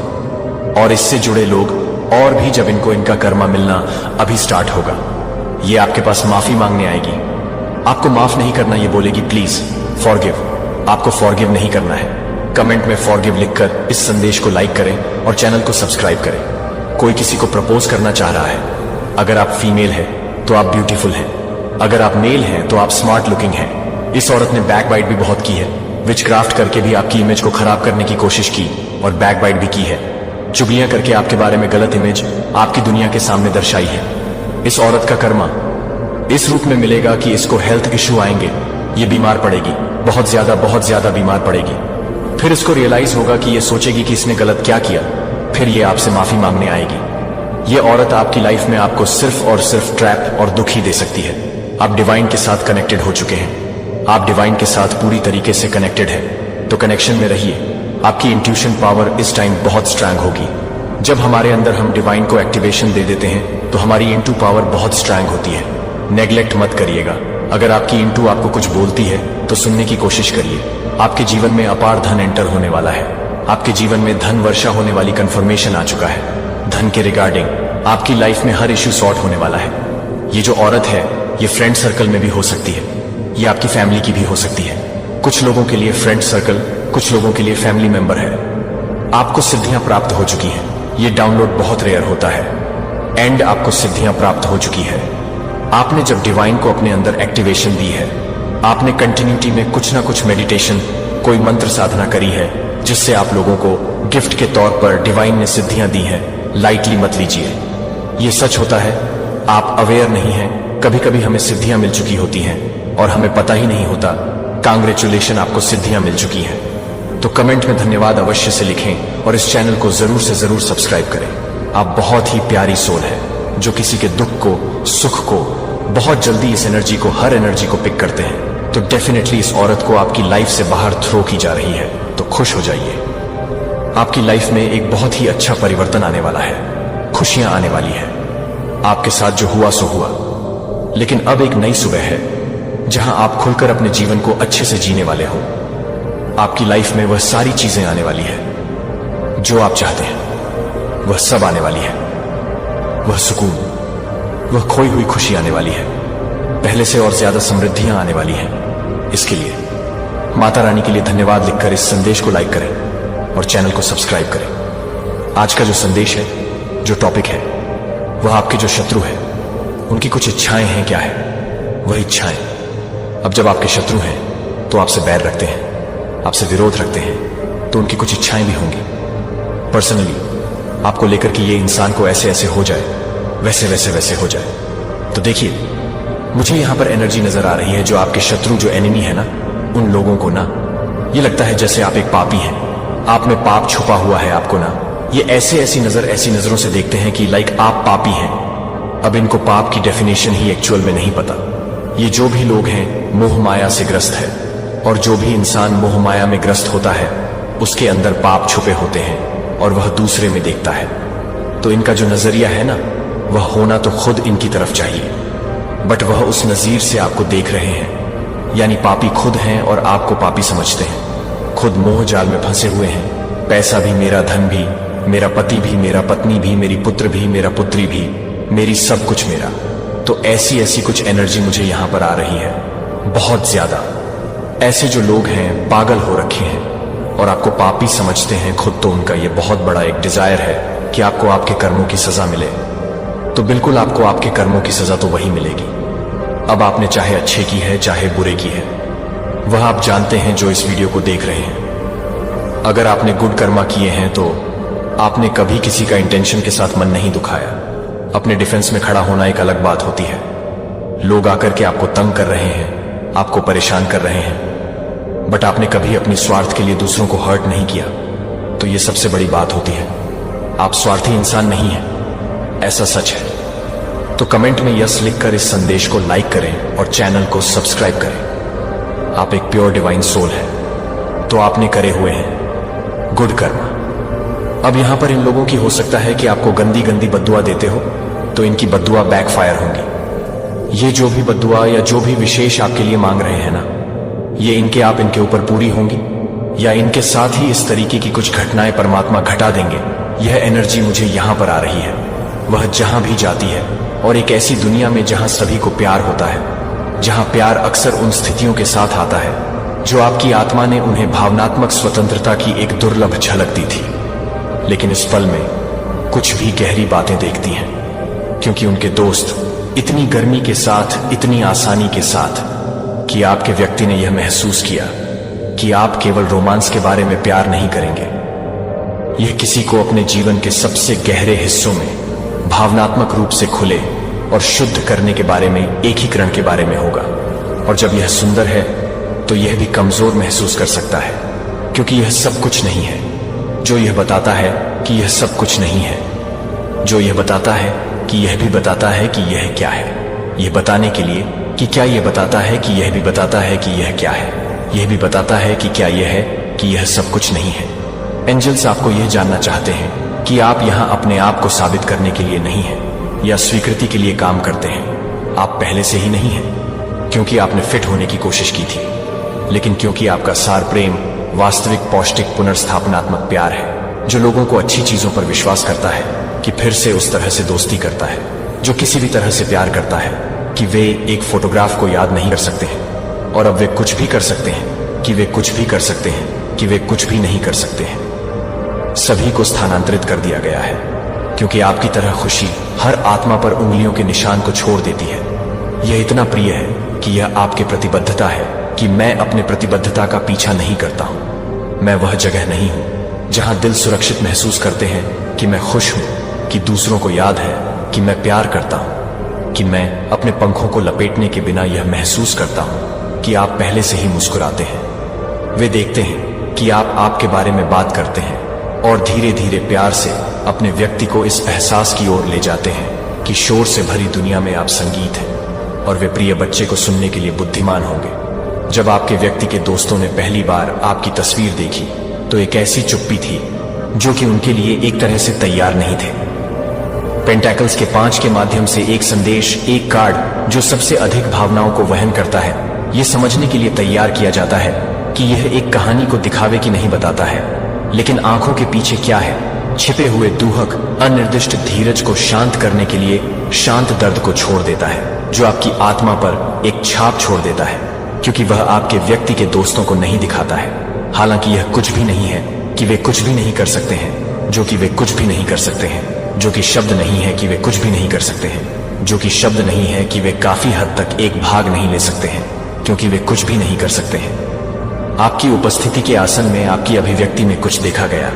और इससे जुड़े लोग और भी, जब इनको इनका कर्मा मिलना अभी स्टार्ट होगा। ये आपके पास माफी मांगने आएगी। आपको माफ नहीं करना, ये बोलेगी प्लीज फॉरगिव। आपको फॉरगिव नहीं करना है। कमेंट में फॉरगिव लिखकर इस संदेश को लाइक करें और चैनल को सब्सक्राइब करें। कोई किसी को प्रपोज करना चाह रहा है। अगर आप फीमेल हैं तो आप ब्यूटीफुल हैं। अगर आप मेल हैं तो आप स्मार्ट लुकिंग हैं। इस औरत ने बैकबाइट भी बहुत की है। विचक्राफ्ट करके भी आपकी इमेज को खराब करने की कोशिश की और बैकबाइट भी की है। चुगलियां करके आपके बारे में गलत इमेज आपकी दुनिया के सामने दर्शाई है। इस औरत का कर्मा इस रूप में मिलेगा कि इसको हेल्थ इश्यू आएंगे। ये बीमार पड़ेगी, बहुत ज्यादा बीमार पड़ेगी। फिर इसको रियलाइज होगा कि ये सोचेगी कि इसने गलत क्या किया। फिर ये आपसे माफी मांगने आएगी। ये औरत आपकी लाइफ में आपको सिर्फ और सिर्फ ट्रैप और दुख ही दे सकती है। आप डिवाइन के साथ कनेक्टेड हो चुके हैं। आप डिवाइन के साथ पूरी तरीके से कनेक्टेड है, तो कनेक्शन में रहिए। आपकी इंट्यूशन पावर इस टाइम बहुत स्ट्रांग होगी। जब हमारे अंदर हम डिवाइन को एक्टिवेशन दे देते हैं तो हमारी इंटू पावर बहुत स्ट्रांग होती है। नेग्लेक्ट मत करिएगा। अगर आपकी इंटू आपको कुछ बोलती है तो सुनने की कोशिश करिए। आपके जीवन में अपार धन एंटर होने वाला है। आपके जीवन में धन वर्षा होने वाली कंफर्मेशन आ चुका है। धन के रिगार्डिंग आपकी लाइफ में हर इश्यू सॉर्ट होने वाला है। ये जो औरत है ये फ्रेंड सर्कल में भी हो सकती है, ये आपकी फैमिली की भी हो सकती है। कुछ लोगों के लिए फ्रेंड सर्कल, कुछ लोगों के लिए फैमिली मेंबर है। आपको सिद्धियां प्राप्त हो चुकी हैं। ये डाउनलोड बहुत रेयर होता है। एंड आपको सिद्धियां प्राप्त हो चुकी है। आपने जब डिवाइन को अपने अंदर एक्टिवेशन दी है, आपने कंटिन्यूटी में कुछ ना कुछ मेडिटेशन, कोई मंत्र साधना करी है जिससे आप लोगों को गिफ्ट के तौर पर डिवाइन ने सिद्धियां दी हैं। लाइटली मत लीजिए, ये सच होता है। आप अवेयर नहीं हैं। कभी कभी हमें सिद्धियां मिल चुकी होती हैं और हमें पता ही नहीं होता। कांग्रेचुलेशन, आपको सिद्धियां मिल चुकी हैं। तो कमेंट में धन्यवाद अवश्य से लिखें और इस चैनल को जरूर से जरूर सब्सक्राइब करें। आप बहुत ही प्यारी सोल है जो किसी के दुख को, सुख को बहुत जल्दी, इस एनर्जी को, हर एनर्जी को पिक करते हैं। तो डेफिनेटली इस औरत को आपकी लाइफ से बाहर थ्रो की जा रही है, तो खुश हो जाइए। आपकी लाइफ में एक बहुत ही अच्छा परिवर्तन आने वाला है, खुशियां आने वाली है। आपके साथ जो हुआ सो हुआ, लेकिन अब एक नई सुबह है जहां आप खुलकर अपने जीवन को अच्छे से जीने वाले हो। आपकी लाइफ में वह सारी चीजें आने वाली है जो आप चाहते हैं, वह सब आने वाली है। वह सुकून, वह खोई हुई खुशी आने वाली है। पहले से और ज्यादा समृद्धियां आने वाली हैं। इसके लिए माता रानी के लिए धन्यवाद लिखकर इस संदेश को लाइक करें और चैनल को सब्सक्राइब करें। आज का जो संदेश है, जो टॉपिक है, वह आपके जो शत्रु है उनकी कुछ इच्छाएं हैं। क्या है वह इच्छाएं? अब जब आपके शत्रु हैं तो आपसे बैर रखते हैं, आपसे विरोध रखते हैं, तो उनकी कुछ इच्छाएं भी होंगी पर्सनली आपको लेकर कि ये इंसान को ऐसे ऐसे हो जाए, वैसे वैसे वैसे हो जाए। तो देखिए, मुझे यहां पर एनर्जी नजर आ रही है जो आपके शत्रु, जो एनिमी है ना, उन लोगों को ना ये लगता है जैसे आप एक पापी हैं, आप में पाप छुपा हुआ है। आपको ना ये ऐसी नजरों से देखते हैं कि लाइक आप पापी हैं। अब इनको पाप की डेफिनेशन ही एक्चुअल में नहीं पता। ये जो भी लोग हैं मोह माया से ग्रस्त है, और जो भी इंसान मोह माया में ग्रस्त होता है उसके अंदर पाप छुपे होते हैं और वह दूसरे में देखता है। तो इनका जो नजरिया है ना, वह होना तो खुद इनकी तरफ चाहिए, बट वह उस नजीर से आपको देख रहे हैं। यानी पापी खुद हैं और आपको पापी समझते हैं। खुद मोह जाल में फंसे हुए हैं। पैसा भी मेरा, धन भी मेरा, पति भी मेरा, पत्नी भी मेरी, पुत्र भी मेरा, पुत्री भी मेरी, सब कुछ मेरा। तो ऐसी कुछ एनर्जी मुझे यहां पर आ रही है, बहुत ज्यादा। ऐसे जो लोग हैं पागल हो रखे हैं और आपको पापी समझते हैं खुद, तो उनका ये बहुत बड़ा एक डिजायर है कि आपको आपके कर्मों की सजा मिले। तो बिल्कुल आपको आपके कर्मों की सजा तो वही मिलेगी। अब आपने चाहे अच्छे की है चाहे बुरे की है, वह आप जानते हैं जो इस वीडियो को देख रहे हैं। अगर आपने गुड कर्मा किए हैं तो आपने कभी किसी का इंटेंशन के साथ मन नहीं दुखाया। अपने डिफेंस में खड़ा होना एक अलग बात होती है। लोग आकर के आपको तंग कर रहे हैं, आपको परेशान कर रहे हैं, बट आपने कभी अपनी स्वार्थ के लिए दूसरों को हर्ट नहीं किया, तो यह सबसे बड़ी बात होती है। आप स्वार्थी इंसान नहीं हैं, ऐसा सच है। तो कमेंट में यस लिखकर इस संदेश को लाइक करें और चैनल को सब्सक्राइब करें। आप एक प्योर डिवाइन सोल है, तो आपने करे हुए हैं गुड कर्म। अब यहां पर इन लोगों की हो सकता है कि आपको गंदी गंदी बद्दुआ देते हो, तो इनकी बद्दुआ बैकफायर होंगी। ये जो भी बद्दुआ या जो भी विशेष आपके लिए मांग रहे हैं ना, ये इनके ऊपर पूरी होंगी, या इनके साथ ही इस तरीके की कुछ घटनाएं परमात्मा घटा देंगे। यह एनर्जी मुझे यहां पर आ रही है। वह जहां भी जाती है, और एक ऐसी दुनिया में जहां सभी को प्यार होता है, जहां प्यार अक्सर उन स्थितियों के साथ आता है जो आपकी आत्मा ने उन्हें भावनात्मक स्वतंत्रता की एक दुर्लभ झलक दी थी। लेकिन इस पल में कुछ भी गहरी बातें देखती हैं, क्योंकि उनके दोस्त इतनी गर्मी के साथ, इतनी आसानी के साथ, कि आपके व्यक्ति ने यह महसूस किया कि आप केवल रोमांस के बारे में प्यार नहीं करेंगे। यह किसी को अपने जीवन के सबसे गहरे हिस्सों में भावनात्मक रूप से खुले और शुद्ध करने के बारे में, एकीकरण के बारे में होगा। और जब यह सुंदर है तो यह भी कमजोर महसूस कर सकता है, क्योंकि यह सब कुछ नहीं है जो यह बताता है कि यह सब कुछ नहीं है, जो यह बताता है कि यह भी बताता है कि यह क्या है। यह बताने के लिए कि क्या यह बताता है कि यह भी बताता है कि यह क्या है। यह भी बताता है कि क्या यह है कि यह सब कुछ नहीं है। एंजल्स आपको यह जानना चाहते हैं कि आप यहां अपने आप को साबित करने के लिए नहीं हैं या स्वीकृति के लिए काम करते हैं। आप पहले से ही नहीं हैं, क्योंकि आपने फिट होने की कोशिश की थी, लेकिन क्योंकि आपका सार प्रेम वास्तविक, पौष्टिक, पुनर्स्थापनात्मक प्यार है, जो लोगों को अच्छी चीजों पर विश्वास करता है कि फिर से उस तरह से दोस्ती करता है, जो किसी भी तरह से प्यार करता है कि वे एक फोटोग्राफ को याद नहीं कर सकते हैं, और अब वे कुछ भी कर सकते हैं कि वे कुछ भी कर सकते हैं कि वे कुछ भी नहीं कर सकते हैं। सभी को स्थानांतरित कर दिया गया है, क्योंकि आपकी तरह खुशी हर आत्मा पर उंगलियों के निशान को छोड़ देती है। यह इतना प्रिय है क्योंकि यह आपके प्रतिबद्धता है कि मैं अपने प्रतिबद्धता का पीछा नहीं करता हूं। मैं वह जगह नहीं हूं जहां दिल सुरक्षित महसूस करते हैं कि मैं खुश हूं, कि दूसरों को याद है कि मैं प्यार करता हूं, कि मैं अपने पंखों को लपेटने के बिना यह महसूस करता हूं कि आप पहले से ही मुस्कुराते हैं। वे देखते हैं कि आप आपके बारे में बात करते हैं और धीरे धीरे प्यार से अपने व्यक्ति को इस एहसास की ओर ले जाते हैं कि शोर से भरी दुनिया में आप संगीत हैं और वे प्रिय बच्चे को सुनने के लिए बुद्धिमान होंगे। जब आपके व्यक्ति के दोस्तों ने पहली बार आपकी तस्वीर देखी तो एक ऐसी चुप्पी थी जो कि उनके लिए एक तरह से तैयार नहीं थे। पेंटैकल्स के 5 के माध्यम से एक संदेश, एक कार्ड जो सबसे अधिक भावनाओं को वहन करता है, यह समझने के लिए तैयार किया जाता है कि यह एक कहानी को दिखावे की नहीं बताता है, लेकिन आंखों के पीछे क्या है, छिपे हुए दुहक अनिर्दिष्ट धीरज को शांत करने के लिए शांत दर्द को छोड़ देता है, जो आपकी आत्मा पर एक छाप छोड़ देता है, क्योंकि वह आपके व्यक्ति के दोस्तों को नहीं दिखाता है। हालांकि यह कुछ भी नहीं है कि वे कुछ भी नहीं कर सकते हैं, जो कि वे कुछ भी नहीं कर सकते हैं, जो कि शब्द नहीं है कि वे कुछ भी नहीं कर सकते हैं, जो कि शब्द नहीं है कि वे काफी हद तक एक भाग नहीं ले सकते हैं, क्योंकि वे कुछ भी नहीं कर सकते हैं। आपकी उपस्थिति के आसन में आपकी अभिव्यक्ति में कुछ देखा गया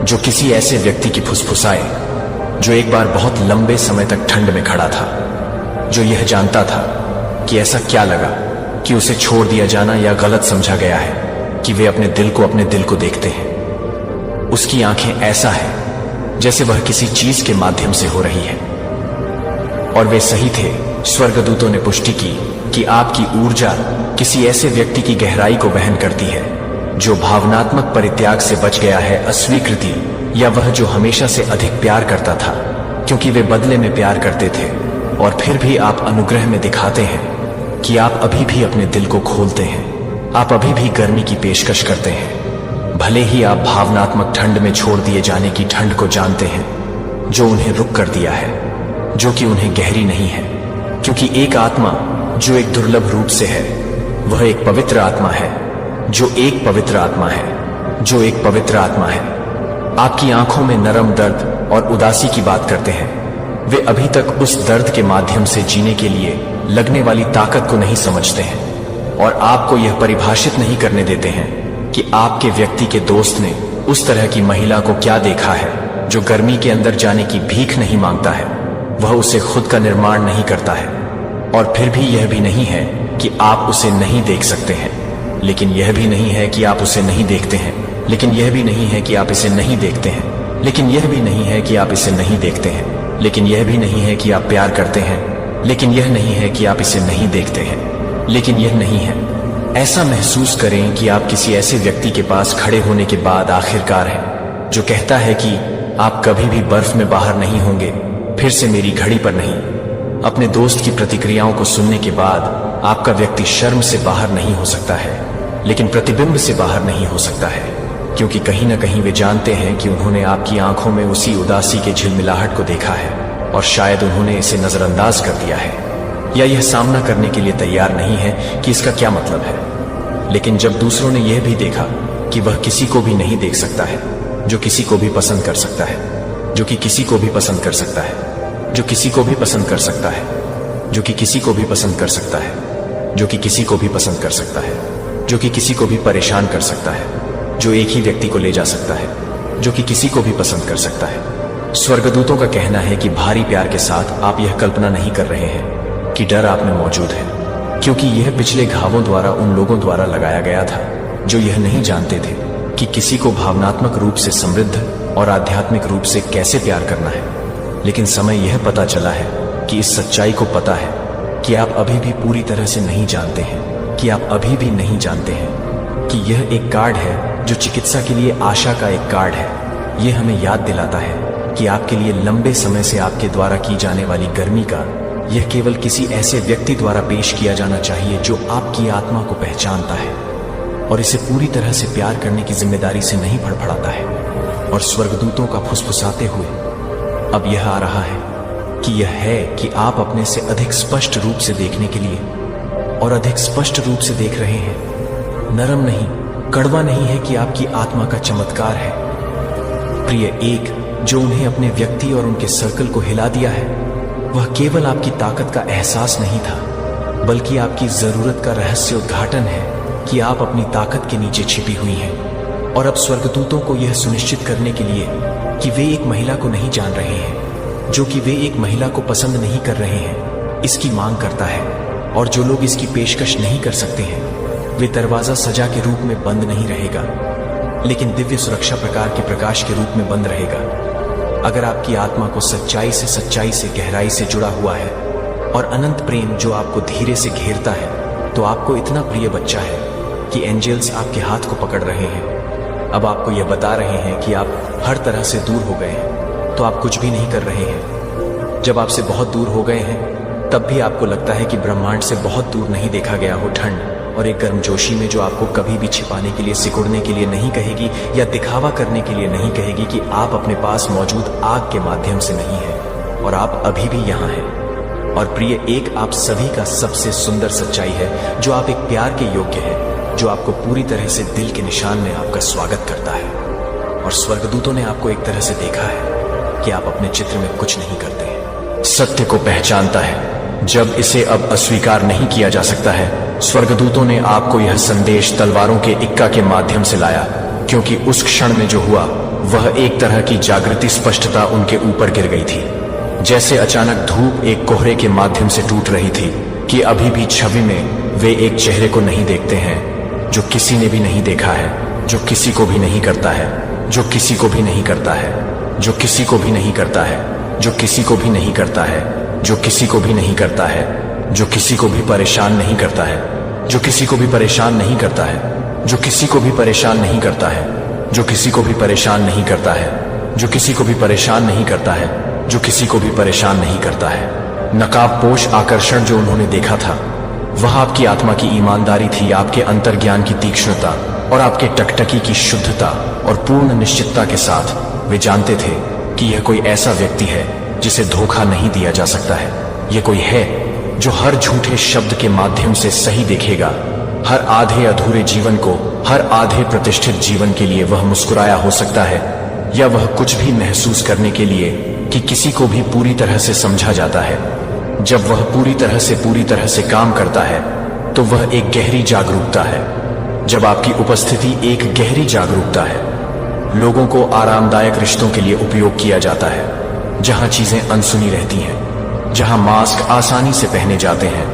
जो किसी ऐसे व्यक्ति की फुसफुसाए जो एक बार बहुत लंबे समय तक ठंड में खड़ा था, जो यह जानता था कि ऐसा क्या लगा कि उसे छोड़ दिया जाना या गलत समझा गया है, कि वे अपने दिल को देखते हैं। उसकी आंखें ऐसा है जैसे वह किसी चीज के माध्यम से हो रही है। और वे सही थे। स्वर्गदूतों ने पुष्टि की कि आपकी ऊर्जा किसी ऐसे व्यक्ति की गहराई को वहन करती है जो भावनात्मक परित्याग से बच गया है, अस्वीकृति, या वह जो हमेशा से अधिक प्यार करता था क्योंकि वे बदले में प्यार करते थे। और फिर भी आप अनुग्रह में दिखाते हैं कि आप अभी भी अपने दिल को खोलते हैं, आप अभी भी गर्मी की पेशकश करते हैं, भले ही आप भावनात्मक ठंड में छोड़ दिए जाने की ठंड को जानते हैं जो उन्हें रुक कर दिया है, जो कि उन्हें गहरी नहीं है, क्योंकि एक आत्मा जो एक दुर्लभ रूप से है, वह एक पवित्र आत्मा है, जो एक पवित्र आत्मा है, जो एक पवित्र आत्मा है। आपकी आंखों में नरम दर्द और उदासी की बात करते हैं। वे अभी तक उस दर्द के माध्यम से जीने के लिए लगने वाली ताकत को नहीं समझते हैं और आपको यह परिभाषित नहीं करने देते हैं कि आपके व्यक्ति के दोस्त ने उस तरह की महिला को क्या देखा है जो गर्मी के अंदर जाने की भीख नहीं मांगता है, वह उसे खुद का निर्माण नहीं करता है। और फिर भी यह भी नहीं है कि आप उसे नहीं देख सकते हैं, लेकिन यह भी नहीं है कि आप उसे नहीं देखते हैं, लेकिन यह भी नहीं है कि आप इसे नहीं देखते हैं, लेकिन यह भी नहीं है कि आप इसे नहीं देखते हैं, लेकिन यह भी नहीं है कि आप प्यार करते हैं, लेकिन यह नहीं है कि आप इसे नहीं देखते हैं, लेकिन यह नहीं है। ऐसा महसूस करें कि आप किसी ऐसे व्यक्ति के पास खड़े होने के बाद आखिरकार हैं जो कहता है कि आप कभी भी बर्फ में बाहर नहीं होंगे, फिर से मेरी घड़ी पर नहीं। अपने दोस्त की प्रतिक्रियाओं को सुनने के बाद आपका व्यक्ति शर्म से बाहर नहीं हो सकता है, लेकिन प्रतिबिंब से बाहर नहीं हो सकता है, क्योंकि कहीं ना कहीं वे जानते हैं कि उन्होंने आपकी आंखों में उसी उदासी के झिलमिलाहट को देखा है और शायद उन्होंने इसे नजरअंदाज कर दिया है या यह सामना करने के लिए तैयार नहीं है कि इसका क्या मतलब है। लेकिन जब दूसरों ने यह भी देखा कि वह किसी को भी नहीं देख सकता है जो किसी को भी पसंद कर सकता है, जो कि किसी को भी पसंद कर सकता है, जो किसी को भी पसंद कर सकता है, जो कि किसी को भी पसंद कर सकता है, जो कि किसी को भी पसंद कर सकता है, जो कि किसी को भी परेशान कर सकता है, जो एक ही व्यक्ति को ले जा सकता है, जो कि किसी को भी पसंद कर सकता है। स्वर्गदूतों का कहना है कि भारी प्यार के साथ आप यह कल्पना नहीं कर रहे हैं कि डर आप में मौजूद है, क्योंकि यह पिछले घावों द्वारा उन लोगों द्वारा लगाया गया था जो यह नहीं जानते थे कि किसी को भावनात्मक रूप से समृद्ध और आध्यात्मिक रूप से कैसे प्यार करना है। लेकिन समय यह पता चला है कि इस सच्चाई को पता है कि आप अभी भी पूरी तरह से नहीं जानते हैं, कि आप अभी भी नहीं जानते हैं कि यह एक कार्ड है जो चिकित्सा के लिए आशा का एक कार्ड है। यह हमें याद दिलाता है कि आपके लिए लंबे समय से आपके द्वारा की जाने वाली गर्मी का यह केवल किसी ऐसे व्यक्ति द्वारा पेश किया जाना चाहिए जो आपकी आत्मा को पहचानता है और इसे पूरी तरह से प्यार करने की जिम्मेदारी से नहीं फड़फड़ाता है। और स्वर्गदूतों का फुसफुसाते हुए अब यह आ रहा है कि यह है कि आप अपने से अधिक स्पष्ट रूप से देखने के लिए और अधिक स्पष्ट रूप से देख रहे हैं। नरम नहीं, कड़वा नहीं है कि आपकी आत्मा का चमत्कार है। प्रिय एक जो उन्हें अपने व्यक्ति और उनके सर्कल को हिला दिया है, वह केवल आपकी ताकत का एहसास नहीं था, बल्कि आपकी जरूरत का रहस्य उद्घाटन है कि आप अपनी ताकत के नीचे छिपी हुई हैं। और अब स्वर्गदूतों को यह सुनिश्चित करने के लिए कि वे एक महिला को नहीं जान रहे हैं, जो कि वे एक महिला को पसंद नहीं कर रहे हैं, इसकी मांग करता है। और जो लोग इसकी पेशकश नहीं कर सकते हैं, वे दरवाजा सजा के रूप में बंद नहीं रहेगा, लेकिन दिव्य सुरक्षा प्रकार के प्रकाश के रूप में बंद रहेगा। अगर आपकी आत्मा को सच्चाई से गहराई से जुड़ा हुआ है और अनंत प्रेम जो आपको धीरे से घेरता है, तो आपको इतना प्रिय बच्चा है कि एंजल्स आपके हाथ को पकड़ रहे हैं। अब आपको यह बता रहे हैं कि आप हर तरह से दूर हो गए हैं, तो आप कुछ भी नहीं कर रहे हैं। जब आपसे बहुत दूर हो गए हैं, तब भी आपको लगता है कि ब्रह्मांड से बहुत दूर नहीं देखा गया हो ठंड और एक गर्मजोशी में जो आपको कभी भी छिपाने के लिए, सिकुड़ने के लिए नहीं कहेगी या दिखावा करने के लिए नहीं कहेगी कि आप अपने पास मौजूद आग के माध्यम से नहीं हैं और आप अभी भी यहाँ हैं। और प्रिय, एक आप सभी का सबसे सुंदर सच्चाई है जो आप एक प्यार के योग्य है, जो आपको पूरी तरह से दिल के निशान में आपका स्वागत करता है। और स्वर्गदूतों ने आपको एक तरह से देखा है कि आप अपने चित्र में कुछ नहीं करते हैं, सत्य को पहचानता है। जब इसे अब अस्वीकार नहीं किया जा सकता है, स्वर्गदूतों ने आपको यह संदेश तलवारों के इक्का के माध्यम से लाया, क्योंकि उस क्षण में जो हुआ वह एक तरह की जागृति स्पष्टता उनके ऊपर गिर गई थी। जैसे अचानक धूप एक कोहरे के माध्यम से टूट रही थी कि अभी भी छवि में वे एक चेहरे को नहीं देखते हैं जो किसी ने भी नहीं देखा है, जो किसी को भी नहीं करता है, जो किसी को भी नहीं करता है, जो किसी को भी नहीं करता है, जो किसी को भी नहीं करता है, जो किसी को भी नहीं करता है, जो किसी को भी परेशान नहीं करता है, जो किसी को भी परेशान नहीं करता है, जो किसी को भी परेशान नहीं करता है, जो किसी को भी परेशान नहीं करता है, जो किसी को भी परेशान नहीं करता है, जो किसी को भी परेशान नहीं करता है। नकाबपोश आकर्षण जो उन्होंने देखा था, वह आपकी आत्मा की ईमानदारी थी, आपके अंतर्ज्ञान की तीक्ष्णता और आपके टकटकी की शुद्धता और पूर्ण निश्चितता के साथ वे जानते थे कि यह कोई ऐसा व्यक्ति है जिसे धोखा नहीं दिया जा सकता है। यह कोई है जो हर झूठे शब्द के माध्यम से सही देखेगा, हर आधे अधूरे जीवन को, हर आधे प्रतिष्ठित जीवन के लिए वह मुस्कुराया हो सकता है, या वह कुछ भी महसूस करने के लिए कि किसी को भी पूरी तरह से समझा जाता है। जब वह पूरी तरह से काम करता है, तो वह एक गहरी जागरूकता है। जब आपकी उपस्थिति एक गहरी जागरूकता है, लोगों को आरामदायक रिश्तों के लिए उपयोग किया जाता है, जहां चीजें अनसुनी रहती हैं, जहां मास्क आसानी से पहने जाते हैं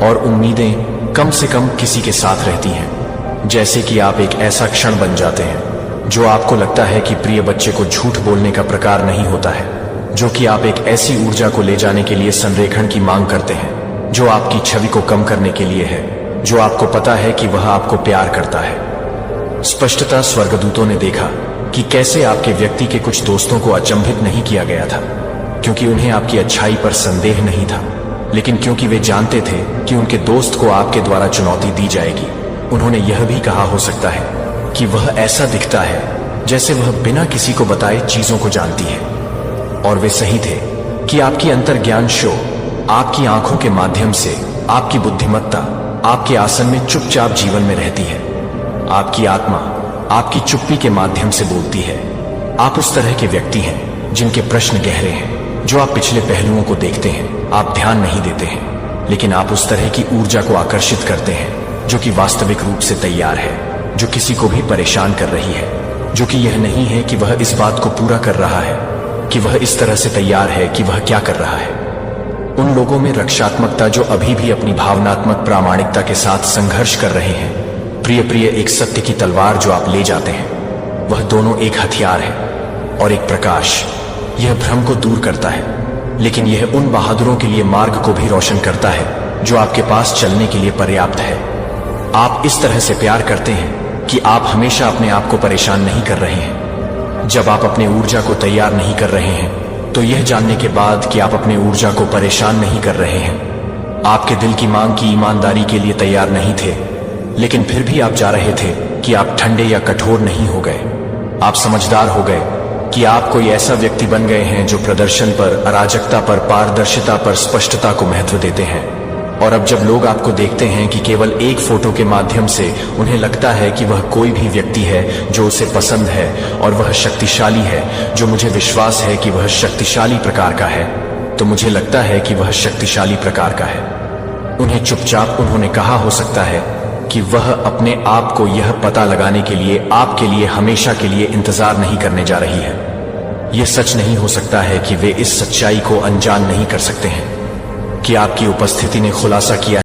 और उम्मीदें कम से कम किसी के साथ रहती हैं। जैसे कि आप एक ऐसा क्षण बन जाते हैं जो आपको लगता है कि प्रिय बच्चे को झूठ बोलने का प्रकार नहीं होता है, जो कि आप एक ऐसी ऊर्जा को ले जाने के लिए संरेखण की मांग करते हैं जो आपकी छवि को कम करने के लिए है, जो आपको पता है कि वह आपको प्यार करता है। स्पष्टता स्वर्गदूतों ने देखा कि कैसे आपके व्यक्ति के कुछ दोस्तों को अचंभित नहीं किया गया था, क्योंकि उन्हें आपकी अच्छाई पर संदेह नहीं था, लेकिन क्योंकि वे जानते थे कि उनके दोस्त को आपके द्वारा चुनौती दी जाएगी। उन्होंने यह भी कहा हो सकता है कि वह ऐसा दिखता है जैसे वह बिना किसी को बताए चीजों को जानती है। और वे सही थे कि आपकी अंतर्ज्ञान शो आपकी आंखों के माध्यम से, आपकी बुद्धिमत्ता आपके आसन में चुपचाप जीवन में रहती है। आपकी आत्मा आपकी चुप्पी के माध्यम से बोलती है। आप उस तरह के व्यक्ति हैं जिनके प्रश्न गहरे हैं, जो आप पिछले पहलुओं को देखते हैं, आप ध्यान नहीं देते हैं, लेकिन आप उस तरह की ऊर्जा को आकर्षित करते हैं जो कि वास्तविक रूप से तैयार है, जो किसी को भी परेशान कर रही है, जो कि यह नहीं है कि वह इस बात को पूरा कर रहा है कि वह इस तरह से तैयार है कि वह क्या कर रहा है। उन लोगों में रक्षात्मकता जो अभी भी अपनी भावनात्मक प्रामाणिकता के साथ संघर्ष कर रहे हैं। प्रिय एक सत्य की तलवार जो आप ले जाते हैं, वह दोनों एक हथियार है और एक प्रकाश। यह भ्रम को दूर करता है, लेकिन यह उन बहादुरों के लिए मार्ग को भी रोशन करता है जो आपके पास चलने के लिए पर्याप्त है। आप इस तरह से प्यार करते हैं कि आप हमेशा अपने आप को परेशान नहीं कर रहे हैं। जब आप अपने ऊर्जा को तैयार नहीं कर रहे हैं, तो यह जानने के बाद कि आप अपने ऊर्जा को परेशान नहीं कर रहे हैं, आपके दिल की मांग की ईमानदारी के लिए तैयार नहीं थे, लेकिन फिर भी आप जा रहे थे कि आप ठंडे या कठोर नहीं हो गए। आप समझदार हो गए कि आप कोई ऐसा व्यक्ति बन गए हैं जो प्रदर्शन पर, अराजकता पर, पारदर्शिता पर, स्पष्टता को महत्व देते हैं। और अब जब लोग आपको देखते हैं कि केवल एक फोटो के माध्यम से उन्हें लगता है कि वह कोई भी व्यक्ति है जो उसे पसंद है और वह शक्तिशाली है, जो मुझे विश्वास है कि वह शक्तिशाली प्रकार का है, तो मुझे लगता है कि वह शक्तिशाली प्रकार का है। उन्हें चुपचाप उन्होंने कहा हो सकता है कि वह अपने आप को यह पता लगाने के लिए आपके लिए हमेशा के लिए इंतजार नहीं करने जा रही है। यह सच नहीं हो सकता है कि वे इस सच्चाई को अनजान नहीं कर सकते हैं कि आपकी उपस्थिति ने खुलासा किया